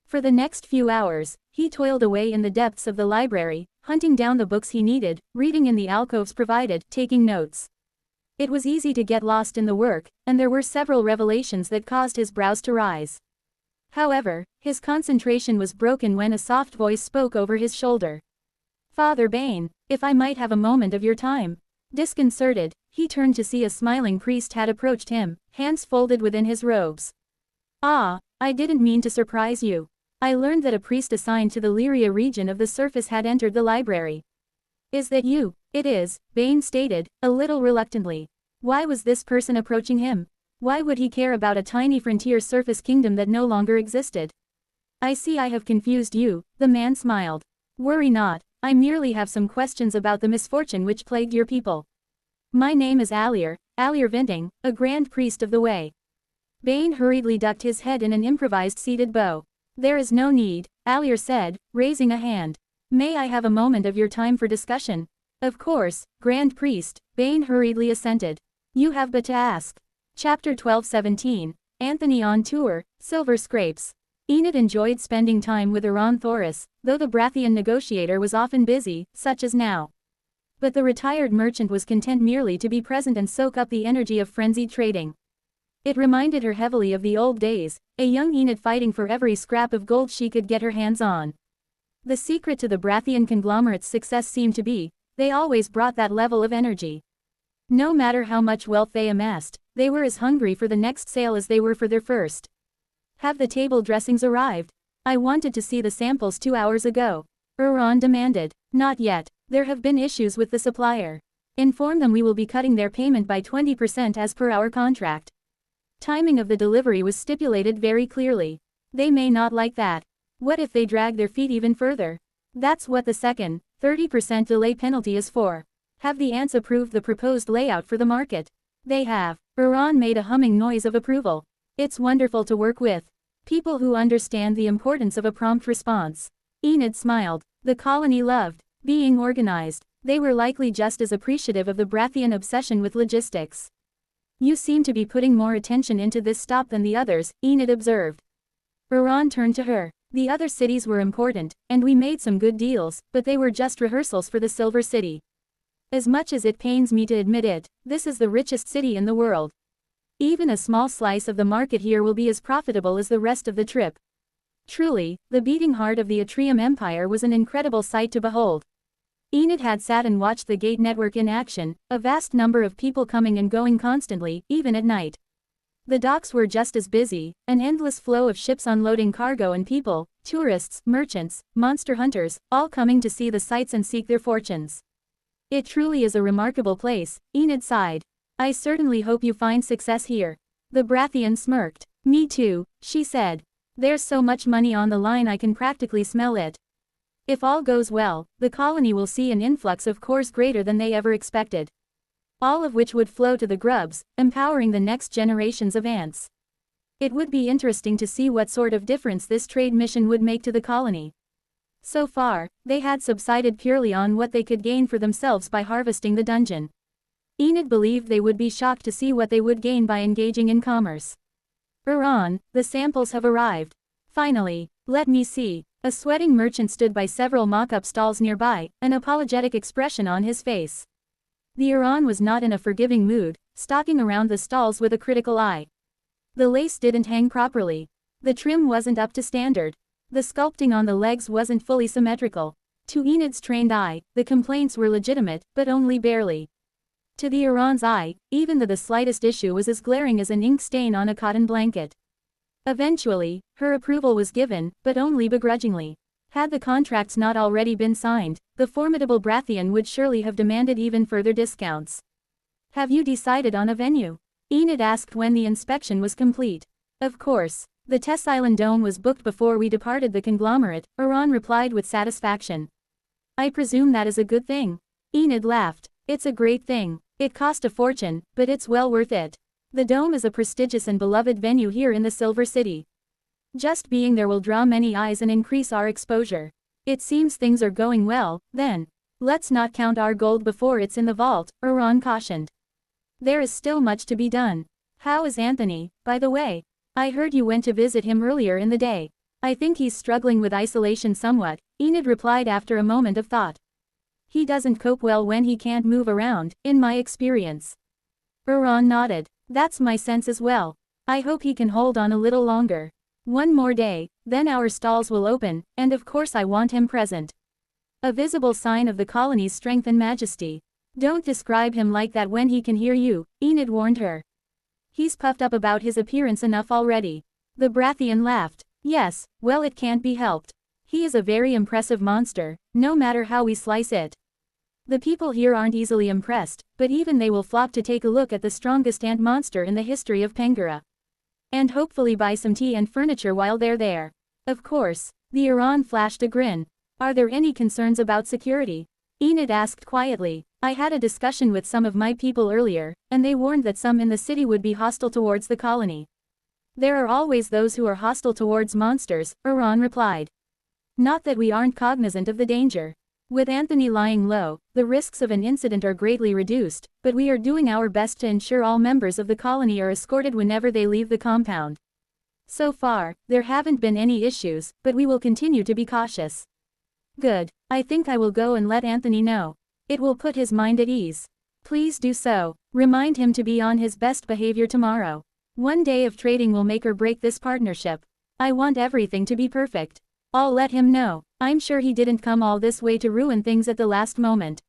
For the next few hours, he toiled away in the depths of the library, hunting down the books he needed, reading in the alcoves provided, taking notes. It was easy to get lost in the work, and there were several revelations that caused his brows to rise. However, his concentration was broken when a soft voice spoke over his shoulder. "Father Bain, if I might have a moment of your time." Disconcerted, he turned to see a smiling priest had approached him, hands folded within his robes. "Ah, I didn't mean to surprise you. I learned that a priest assigned to the Lyria region of the surface had entered the library." "Is that you?" "It is," Bain stated, a little reluctantly. Why was this person approaching him? Why would he care about a tiny frontier surface kingdom that no longer existed? "I see I have confused you," the man smiled. "Worry not. I merely have some questions about the misfortune which plagued your people. My name is Alir Vinting, a grand priest of the way. Bane hurriedly ducked his head in an improvised seated bow. There is no need, Alir said, raising a hand. May I have a moment of your time for discussion? Of course, Grand Priest, Bane hurriedly assented. You have but to ask. Chapter 1217, Anthony on Tour, Silver Scrapes. Enid enjoyed spending time with Iran Thoris, though the Brathian negotiator was often busy, such as now. But the retired merchant was content merely to be present and soak up the energy of frenzied trading. It reminded her heavily of the old days, a young Enid fighting for every scrap of gold she could get her hands on. The secret to the Brathian conglomerate's success seemed to be, they always brought that level of energy. No matter how much wealth they amassed, they were as hungry for the next sale as they were for their first. Have the table dressings arrived? I wanted to see the samples 2 hours ago. Iran demanded. Not yet. There have been issues with the supplier. Inform them we will be cutting their payment by 20% as per our contract. Timing of the delivery was stipulated very clearly. They may not like that. What if they drag their feet even further? That's what the second, 30% delay penalty is for. Have the ants approved the proposed layout for the market? They have. Iran made a humming noise of approval. It's wonderful to work with people who understand the importance of a prompt response. Enid smiled. The colony loved being organized. They were likely just as appreciative of the Brathian obsession with logistics. You seem to be putting more attention into this stop than the others, Enid observed. Iran turned to her. The other cities were important, and we made some good deals, but they were just rehearsals for the Silver City. As much as it pains me to admit it, this is the richest city in the world. Even a small slice of the market here will be as profitable as the rest of the trip. Truly, the beating heart of the Atrium Empire was an incredible sight to behold. Enid had sat and watched the gate network in action, a vast number of people coming and going constantly, even at night. The docks were just as busy, an endless flow of ships unloading cargo and people, tourists, merchants, monster hunters, all coming to see the sights and seek their fortunes. It truly is a remarkable place, Enid sighed. I certainly hope you find success here. The Brathian smirked. Me too, she said. There's so much money on the line I can practically smell it. If all goes well, the colony will see an influx of cores greater than they ever expected. All of which would flow to the grubs, empowering the next generations of ants. It would be interesting to see what sort of difference this trade mission would make to the colony. So far, they had subsided purely on what they could gain for themselves by harvesting the dungeon. Enid believed they would be shocked to see what they would gain by engaging in commerce. Iran, the samples have arrived. Finally, let me see. A sweating merchant stood by several mock-up stalls nearby, an apologetic expression on his face. The Iran was not in a forgiving mood, stalking around the stalls with a critical eye. The lace didn't hang properly. The trim wasn't up to standard. The sculpting on the legs wasn't fully symmetrical. To Enid's trained eye, the complaints were legitimate, but only barely. To the Iran's eye, even the slightest issue was as glaring as an ink stain on a cotton blanket. Eventually, her approval was given, but only begrudgingly. Had the contracts not already been signed, the formidable Brathian would surely have demanded even further discounts. Have you decided on a venue? Enid asked when the inspection was complete. Of course. The Tessisland Dome was booked before we departed the conglomerate, Iran replied with satisfaction. I presume that is a good thing. Enid laughed. It's a great thing. It cost a fortune, but it's well worth it. The Dome is a prestigious and beloved venue here in the Silver City. Just being there will draw many eyes and increase our exposure. It seems things are going well, then. Let's not count our gold before it's in the vault, Iran cautioned. There is still much to be done. How is Anthony, by the way? I heard you went to visit him earlier in the day. I think he's struggling with isolation somewhat, Enid replied after a moment of thought. He doesn't cope well when he can't move around, in my experience. Iran nodded. That's my sense as well. I hope he can hold on a little longer. One more day, then our stalls will open, and of course I want him present. A visible sign of the colony's strength and majesty. Don't describe him like that when he can hear you, Enid warned her. He's puffed up about his appearance enough already. The Brathian laughed. Yes, well it can't be helped. He is a very impressive monster, no matter how we slice it. The people here aren't easily impressed, but even they will flock to take a look at the strongest ant monster in the history of Pangara. And hopefully buy some tea and furniture while they're there. Of course, the Iran flashed a grin. Are there any concerns about security? Enid asked quietly. I had a discussion with some of my people earlier, and they warned that some in the city would be hostile towards the colony. There are always those who are hostile towards monsters, Iran replied. Not that we aren't cognizant of the danger. With Anthony lying low, the risks of an incident are greatly reduced, but we are doing our best to ensure all members of the colony are escorted whenever they leave the compound. So far, there haven't been any issues, but we will continue to be cautious. Good. I think I will go and let Anthony know. It will put his mind at ease. Please do so. Remind him to be on his best behavior tomorrow. One day of trading will make or break this partnership. I want everything to be perfect. I'll let him know. I'm sure he didn't come all this way to ruin things at the last moment.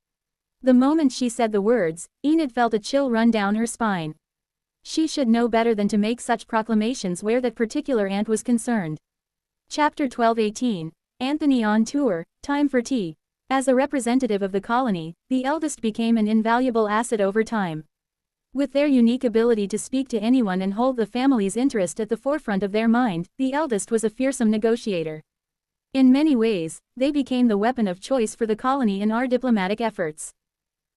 The moment she said the words, Enid felt a chill run down her spine. She should know better than to make such proclamations where that particular aunt was concerned. Chapter 12:18. Anthony on tour, time for tea. As a representative of the colony, the eldest became an invaluable asset over time. With their unique ability to speak to anyone and hold the family's interest at the forefront of their mind, the eldest was a fearsome negotiator. In many ways, they became the weapon of choice for the colony in our diplomatic efforts.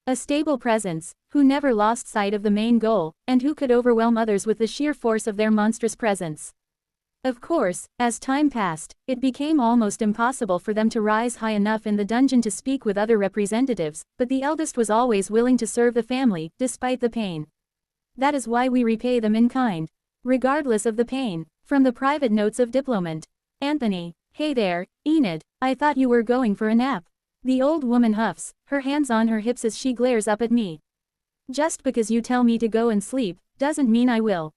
A stable presence, who never lost sight of the main goal, and who could overwhelm others with the sheer force of their monstrous presence. Of course, as time passed, it became almost impossible for them to rise high enough in the dungeon to speak with other representatives, but the eldest was always willing to serve the family, despite the pain. That is why we repay them in kind. Regardless of the pain. From the private notes of Diplomat. Anthony. Hey there, Enid, I thought you were going for a nap. The old woman huffs, her hands on her hips as she glares up at me. Just because you tell me to go and sleep, doesn't mean I will.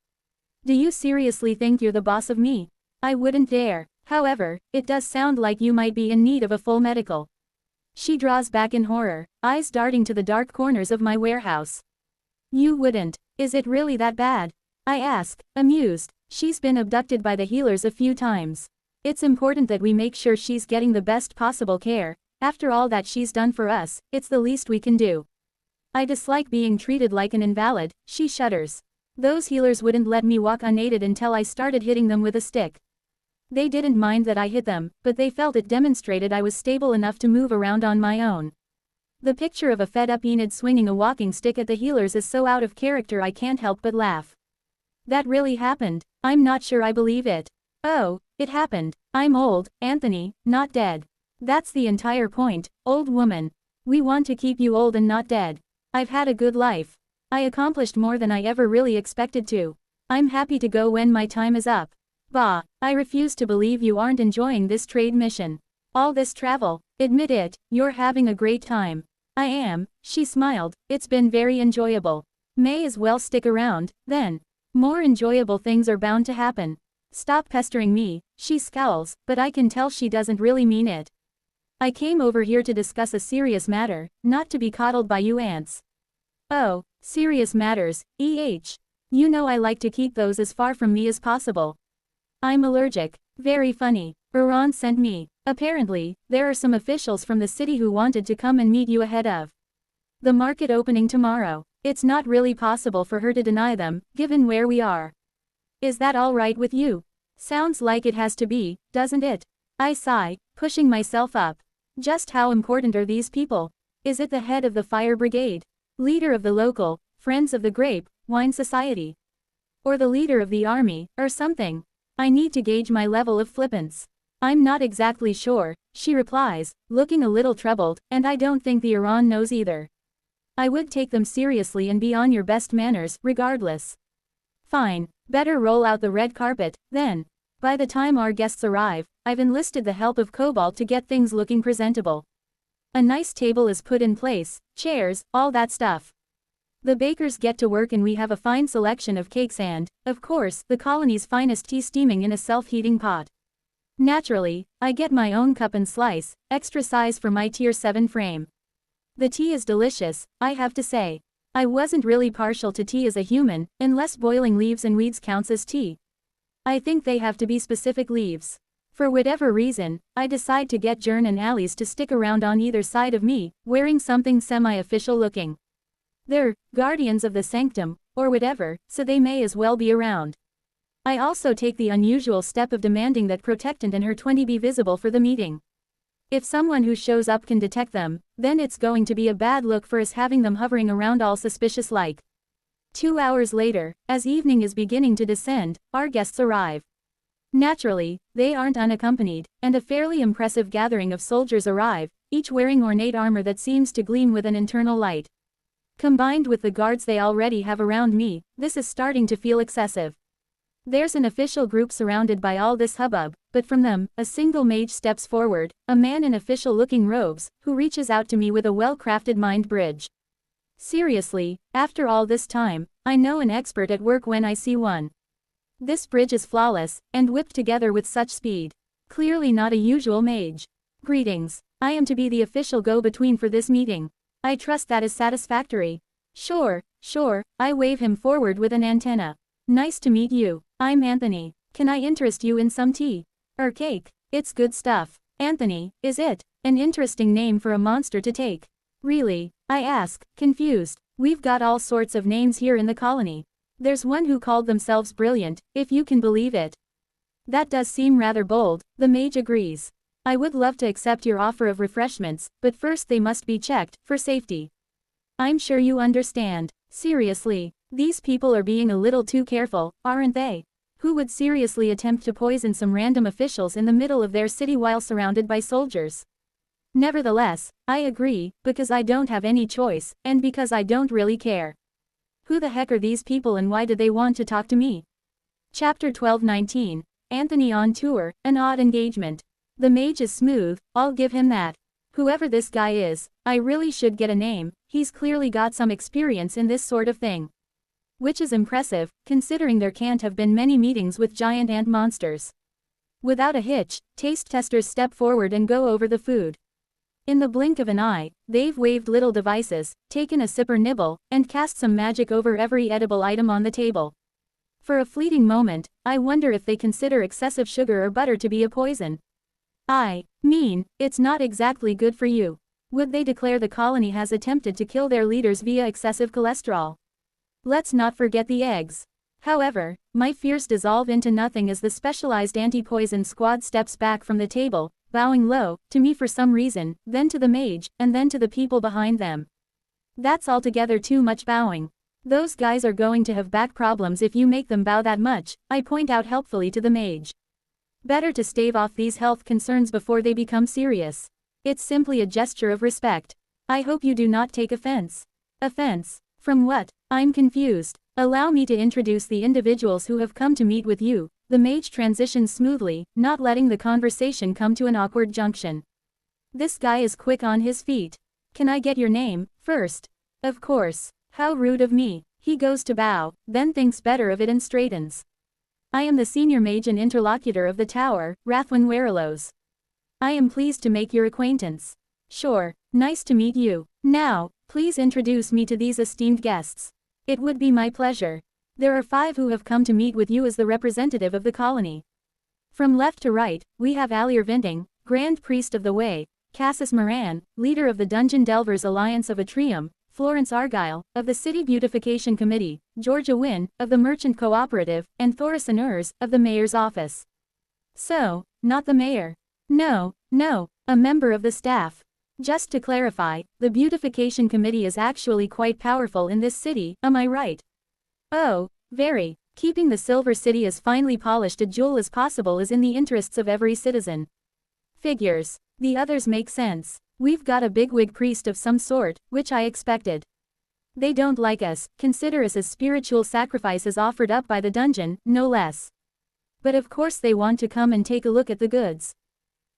Do you seriously think you're the boss of me? I wouldn't dare. However, it does sound like you might be in need of a full medical. She draws back in horror, eyes darting to the dark corners of my warehouse. You wouldn't. Is it really that bad? I ask, amused. She's been abducted by the healers a few times. It's important that we make sure she's getting the best possible care. After all that she's done for us, it's the least we can do. I dislike being treated like an invalid, she shudders. Those healers wouldn't let me walk unaided until I started hitting them with a stick. They didn't mind that I hit them, but they felt it demonstrated I was stable enough to move around on my own. The picture of a fed-up Enid swinging a walking stick at the healers is so out of character I can't help but laugh. That really happened? I'm not sure I believe it. Oh, it happened. I'm old, Anthony, not dead. That's the entire point, old woman. We want to keep you old and not dead. I've had a good life. I accomplished more than I ever really expected to. I'm happy to go when my time is up. Bah, I refuse to believe you aren't enjoying this trade mission. All this travel, admit it, you're having a great time. I am, she smiled, it's been very enjoyable. May as well stick around, then. More enjoyable things are bound to happen. Stop pestering me, she scowls, but I can tell she doesn't really mean it. I came over here to discuss a serious matter, not to be coddled by you ants. Oh, serious matters, You know I like to keep those as far from me as possible. I'm allergic. Very funny. Iran sent me. Apparently, there are some officials from the city who wanted to come and meet you ahead of the market opening tomorrow. It's not really possible for her to deny them, given where we are. Is that all right with you? Sounds like it has to be, doesn't it? I sigh, pushing myself up. Just how important are these people? Is it the head of the fire brigade? Leader of the local, Friends of the Grape, Wine Society? Or the leader of the army, or something? I need to gauge my level of flippance. I'm not exactly sure, she replies, looking a little troubled, and I don't think the Iran knows either. I would take them seriously and be on your best manners, regardless. Fine, better roll out the red carpet, then. By the time our guests arrive, I've enlisted the help of Cobalt to get things looking presentable. A nice table is put in place, chairs, all that stuff. The bakers get to work and we have a fine selection of cakes and, of course, the colony's finest tea steaming in a self-heating pot. Naturally, I get my own cup and slice, extra size for my tier 7 frame. The tea is delicious, I have to say. I wasn't really partial to tea as a human, unless boiling leaves and weeds counts as tea. I think they have to be specific leaves. For whatever reason, I decide to get Jern and Alice to stick around on either side of me, wearing something semi-official looking. They're guardians of the sanctum, or whatever, so they may as well be around. I also take the unusual step of demanding that Protectant and her 20 be visible for the meeting. If someone who shows up can detect them, then it's going to be a bad look for us having them hovering around all suspicious like. 2 hours later, as evening is beginning to descend, our guests arrive. Naturally, they aren't unaccompanied, and a fairly impressive gathering of soldiers arrive, each wearing ornate armor that seems to gleam with an internal light. Combined with the guards they already have around me, this is starting to feel excessive. There's an official group surrounded by all this hubbub, but from them, a single mage steps forward, a man in official-looking robes, who reaches out to me with a well-crafted mind bridge. Seriously, after all this time, I know an expert at work when I see one. This bridge is flawless, and whipped together with such speed. Clearly not a usual mage. Greetings. I am to be the official go-between for this meeting. I trust that is satisfactory. Sure, I wave him forward with an antenna. Nice to meet you. I'm Anthony. Can I interest you in some tea? Or cake? It's good stuff. Anthony, is it? An interesting name for a monster to take. Really? I ask, confused. We've got all sorts of names here in the colony. There's one who called themselves Brilliant, if you can believe it. That does seem rather bold, the mage agrees. I would love to accept your offer of refreshments, but first they must be checked, for safety. I'm sure you understand. Seriously, these people are being a little too careful, aren't they? Who would seriously attempt to poison some random officials in the middle of their city while surrounded by soldiers? Nevertheless, I agree, because I don't have any choice, and because I don't really care. Who the heck are these people and why do they want to talk to me? Chapter 12-19, Anthony on tour, an odd engagement. The mage is smooth, I'll give him that. Whoever this guy is, I really should get a name, he's clearly got some experience in this sort of thing. Which is impressive, considering there can't have been many meetings with giant ant monsters. Without a hitch, taste testers step forward and go over the food. In the blink of an eye, they've waved little devices, taken a sip or nibble, and cast some magic over every edible item on the table. For a fleeting moment, I wonder if they consider excessive sugar or butter to be a poison. I mean, it's not exactly good for you. Would they declare the colony has attempted to kill their leaders via excessive cholesterol? Let's not forget the eggs. However, my fears dissolve into nothing as the specialized anti-poison squad steps back from the table, bowing low, to me for some reason, then to the mage, and then to the people behind them. That's altogether too much bowing. Those guys are going to have back problems if you make them bow that much, I point out helpfully to the mage. Better to stave off these health concerns before they become serious. It's simply a gesture of respect. I hope you do not take offense. Offense? From what? I'm confused. Allow me to introduce the individuals who have come to meet with you. The mage transitions smoothly, not letting the conversation come to an awkward junction. This guy is quick on his feet. Can I get your name, first? Of course. How rude of me. He goes to bow, then thinks better of it and straightens. I am the senior mage and interlocutor of the tower, Rathwin Werelos. I am pleased to make your acquaintance. Sure, nice to meet you. Now, please introduce me to these esteemed guests. It would be my pleasure. There are 5 who have come to meet with you as the representative of the colony. From left to right, we have Alir Vinting, Grand Priest of the Way, Cassis Moran, leader of the Dungeon Delvers Alliance of Atrium, Florence Argyle, of the City Beautification Committee, Georgia Wynn, of the Merchant Cooperative, and Thorison Urs, of the Mayor's Office. So, not the mayor. No, a member of the staff. Just to clarify, the Beautification Committee is actually quite powerful in this city, am I right? Oh, very. Keeping the Silver City as finely polished a jewel as possible is in the interests of every citizen. Figures. The others make sense. We've got a bigwig priest of some sort, which I expected. They don't like us, consider us as spiritual sacrifices offered up by the dungeon, no less. But of course they want to come and take a look at the goods.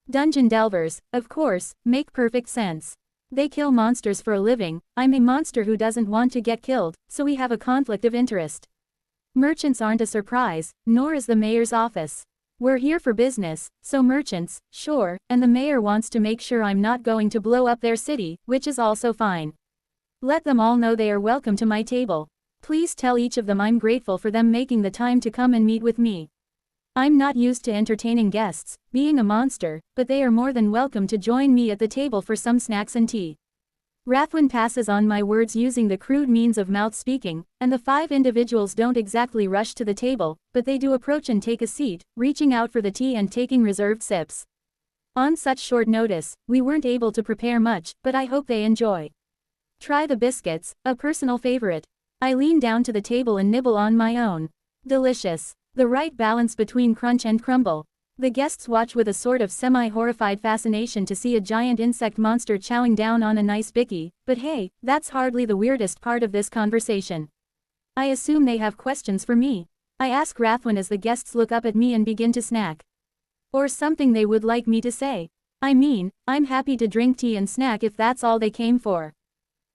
Dungeon delvers, of course, make perfect sense. They kill monsters for a living. I'm a monster who doesn't want to get killed, so we have a conflict of interest. Merchants aren't a surprise, nor is the mayor's office. We're here for business, so merchants, sure, and the mayor wants to make sure I'm not going to blow up their city, which is also fine. Let them all know they are welcome to my table. Please tell each of them I'm grateful for them making the time to come and meet with me. I'm not used to entertaining guests, being a monster, but they are more than welcome to join me at the table for some snacks and tea. Rathwin passes on my words using the crude means of mouth speaking, and the 5 individuals don't exactly rush to the table, but they do approach and take a seat, reaching out for the tea and taking reserved sips. On such short notice, we weren't able to prepare much, but I hope they enjoy. Try the biscuits, a personal favorite. I lean down to the table and nibble on my own. Delicious. The right balance between crunch and crumble. The guests watch with a sort of semi-horrified fascination to see a giant insect monster chowing down on a nice bicky, but hey, that's hardly the weirdest part of this conversation. I assume they have questions for me. I ask Rathwin as the guests look up at me and begin to snack. Or something they would like me to say. I mean, I'm happy to drink tea and snack if that's all they came for.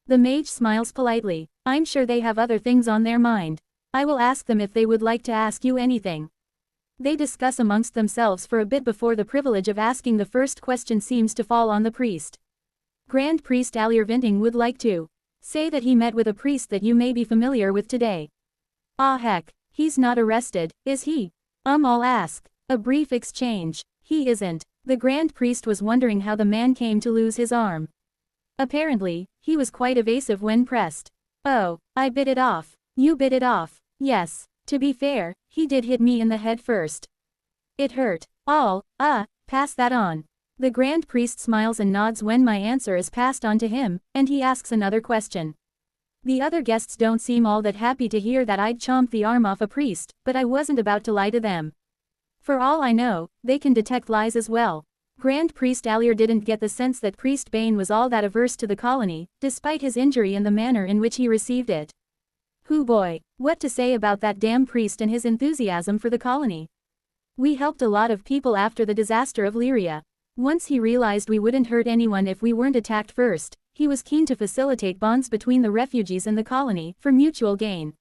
The mage smiles politely. I'm sure they have other things on their mind. I will ask them if they would like to ask you anything. They discuss amongst themselves for a bit before the privilege of asking the first question seems to fall on the priest. Grand Priest Alirvinting would like to say that he met with a priest that you may be familiar with today. Ah heck, he's not arrested, is he? I'll ask. A brief exchange. He isn't. The Grand Priest was wondering how the man came to lose his arm. Apparently, he was quite evasive when pressed. Oh, I bit it off. You bit it off. Yes. To be fair, he did hit me in the head first. It hurt. Pass that on. The Grand Priest smiles and nods when my answer is passed on to him, and he asks another question. The other guests don't seem all that happy to hear that I'd chomped the arm off a priest, but I wasn't about to lie to them. For all I know, they can detect lies as well. Grand Priest Alir didn't get the sense that Priest Bane was all that averse to the colony, despite his injury and the manner in which he received it. Hoo boy, what to say about that damn priest and his enthusiasm for the colony? We helped a lot of people after the disaster of Lyria. Once he realized we wouldn't hurt anyone if we weren't attacked first, he was keen to facilitate bonds between the refugees and the colony, for mutual gain.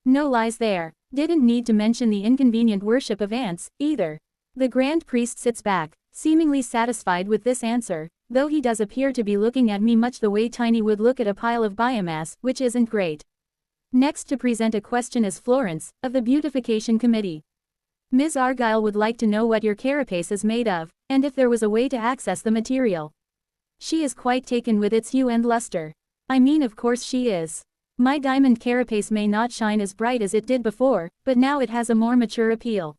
No lies there. Didn't need to mention the inconvenient worship of ants, either. The Grand Priest sits back, seemingly satisfied with this answer, though he does appear to be looking at me much the way Tiny would look at a pile of biomass, which isn't great. Next to present a question is Florence, of the Beautification Committee. Ms. Argyle would like to know what your carapace is made of, and if there was a way to access the material. She is quite taken with its hue and luster. I mean, of course she is. My diamond carapace may not shine as bright as it did before, but now it has a more mature appeal.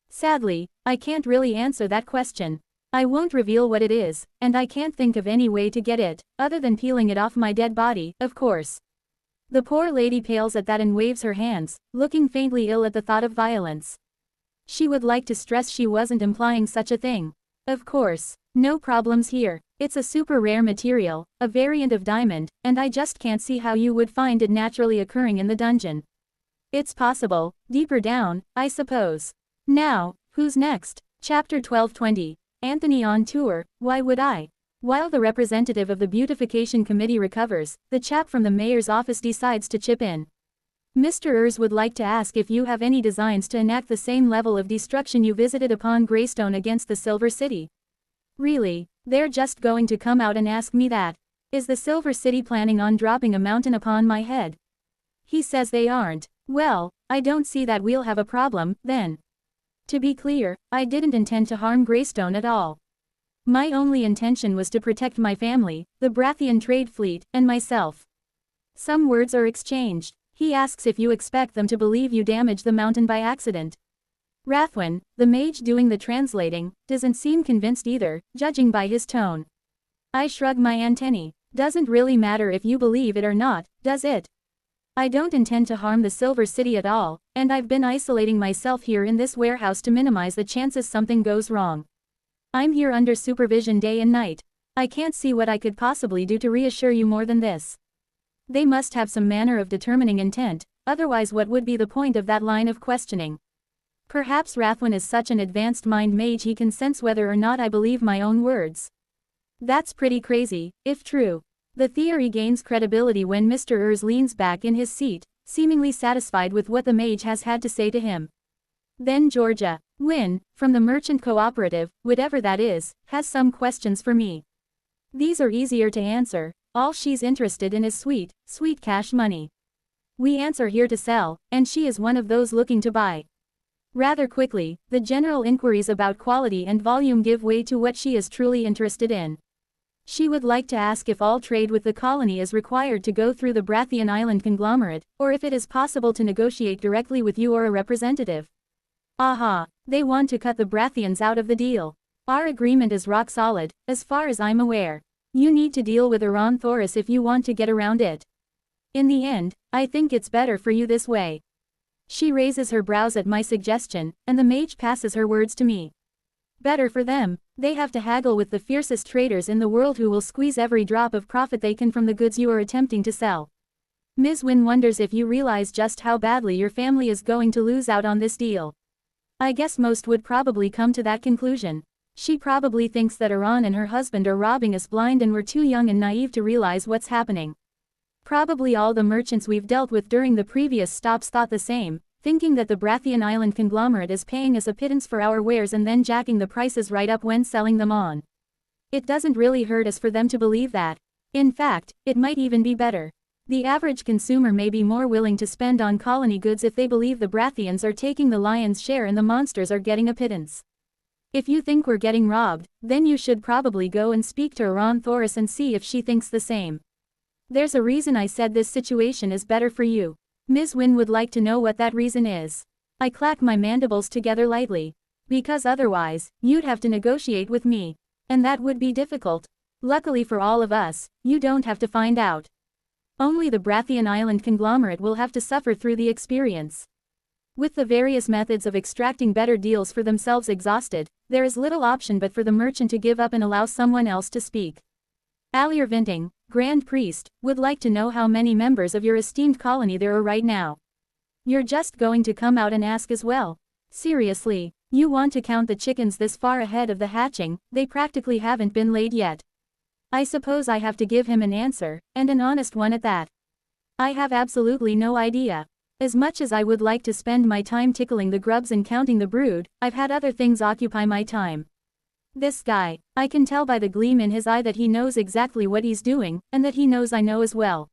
Sadly, I can't really answer that question. I won't reveal what it is, and I can't think of any way to get it, other than peeling it off my dead body, of course. The poor lady pales at that and waves her hands, looking faintly ill at the thought of violence. She would like to stress she wasn't implying such a thing. Of course, no problems here. It's a super rare material, a variant of diamond, and I just can't see how you would find it naturally occurring in the dungeon. It's possible, deeper down, I suppose. Now, who's next? Chapter 1220. Anthony on tour, why would I? While the representative of the Beautification Committee recovers, the chap from the mayor's office decides to chip in. Mr. Urs would like to ask if you have any designs to enact the same level of destruction you visited upon Greystone against the Silver City. Really, they're just going to come out and ask me that? Is the Silver City planning on dropping a mountain upon my head? He says they aren't. Well, I don't see that we'll have a problem, then. To be clear, I didn't intend to harm Greystone at all. My only intention was to protect my family, the Brathian trade fleet, and myself. Some words are exchanged. He asks if you expect them to believe you damaged the mountain by accident. Rathwin, the mage doing the translating, doesn't seem convinced either, judging by his tone. I shrug my antennae. Doesn't really matter if you believe it or not, does it? I don't intend to harm the Silver City at all, and I've been isolating myself here in this warehouse to minimize the chances something goes wrong. I'm here under supervision day and night. I can't see what I could possibly do to reassure you more than this. They must have some manner of determining intent, otherwise what would be the point of that line of questioning? Perhaps Rathwin is such an advanced mind mage he can sense whether or not I believe my own words. That's pretty crazy, if true. The theory gains credibility when Mr. Urs leans back in his seat, seemingly satisfied with what the mage has had to say to him. Then Georgia Wynne, from the Merchant Cooperative, whatever that is, has some questions for me. These are easier to answer. All she's interested in is sweet cash money. We ants are here to sell, and she is one of those looking to buy. Rather quickly, the general inquiries about quality and volume give way to what she is truly interested in. She would like to ask if all trade with the colony is required to go through the Brathian Island conglomerate, or if it is possible to negotiate directly with you or a representative. Aha, they want to cut the Brathians out of the deal. Our agreement is rock solid, as far as I'm aware. You need to deal with Thoris if you want to get around it. In the end, I think it's better for you this way. She raises her brows at my suggestion, and the mage passes her words to me. Better for them, they have to haggle with the fiercest traders in the world who will squeeze every drop of profit they can from the goods you are attempting to sell. Ms. Wynne wonders if you realize just how badly your family is going to lose out on this deal. I guess most would probably come to that conclusion. She probably thinks that Iran and her husband are robbing us blind and we're too young and naive to realize what's happening. Probably all the merchants we've dealt with during the previous stops thought the same, thinking that the Brathian Island conglomerate is paying us a pittance for our wares and then jacking the prices right up when selling them on. It doesn't really hurt us for them to believe that. In fact, it might even be better. The average consumer may be more willing to spend on colony goods if they believe the Brathians are taking the lion's share and the monsters are getting a pittance. If you think we're getting robbed, then you should probably go and speak to Thoris and see if she thinks the same. There's a reason I said this situation is better for you. Ms. Wynne would like to know what that reason is. I clack my mandibles together lightly. Because otherwise, you'd have to negotiate with me. And that would be difficult. Luckily for all of us, you don't have to find out. Only the Brathian Island conglomerate will have to suffer through the experience. With the various methods of extracting better deals for themselves exhausted, there is little option but for the merchant to give up and allow someone else to speak. Alier Vinting, Grand Priest, would like to know how many members of your esteemed colony there are right now. You're just going to come out and ask as well. Seriously, you want to count the chickens this far ahead of the hatching, they practically haven't been laid yet. I suppose I have to give him an answer, and an honest one at that. I have absolutely no idea. As much as I would like to spend my time tickling the grubs and counting the brood, I've had other things occupy my time. This guy, I can tell by the gleam in his eye that he knows exactly what he's doing, and that he knows I know as well.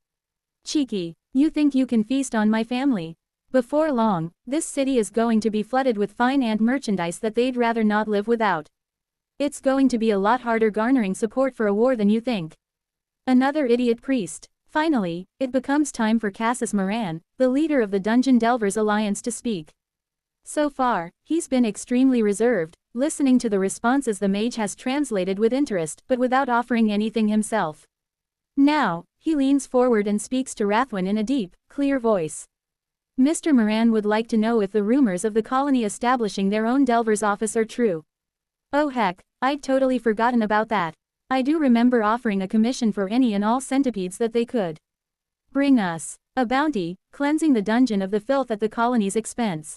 Cheeky, you think you can feast on my family? Before long, this city is going to be flooded with fine ant merchandise that they'd rather not live without. It's going to be a lot harder garnering support for a war than you think. Another idiot priest. Finally, it becomes time for Cassius Moran, the leader of the Dungeon Delvers Alliance, to speak. So far, he's been extremely reserved, listening to the responses the mage has translated with interest but without offering anything himself. Now, he leans forward and speaks to Rathwin in a deep, clear voice. Mr. Moran would like to know if the rumors of the colony establishing their own Delvers office are true. Oh heck, I'd totally forgotten about that. I do remember offering a commission for any and all centipedes that they could bring us. A bounty, cleansing the dungeon of the filth at the colony's expense.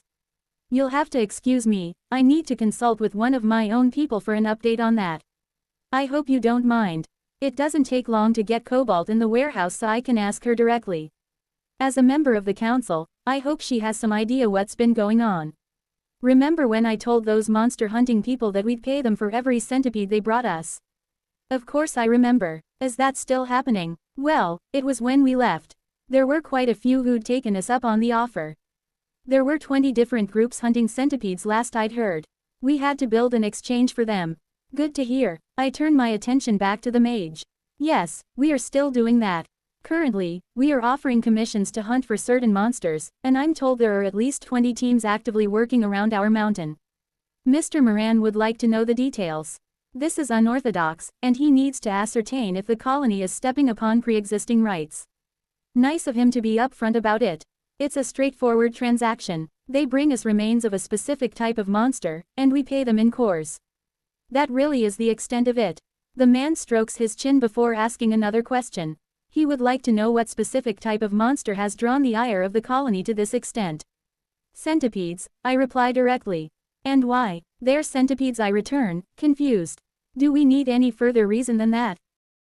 You'll have to excuse me, I need to consult with one of my own people for an update on that. I hope you don't mind. It doesn't take long to get Cobalt in the warehouse so I can ask her directly. As a member of the council, I hope she has some idea what's been going on. Remember when I told those monster hunting people that we'd pay them for every centipede they brought us? Of course I remember. Is that still happening? Well, it was when we left. There were quite a few who'd taken us up on the offer. There were 20 different groups hunting centipedes last I'd heard. We had to build an exchange for them. Good to hear. I turn my attention back to the mage. Yes, we are still doing that. Currently, we are offering commissions to hunt for certain monsters, and I'm told there are at least 20 teams actively working around our mountain. Mr. Moran would like to know the details. This is unorthodox, and he needs to ascertain if the colony is stepping upon pre-existing rights. Nice of him to be upfront about it. It's a straightforward transaction. They bring us remains of a specific type of monster, and we pay them in cores. That really is the extent of it. The man strokes his chin before asking another question. He would like to know what specific type of monster has drawn the ire of the colony to this extent. Centipedes, I reply directly. And why? They're centipedes, I return, confused. Do we need any further reason than that?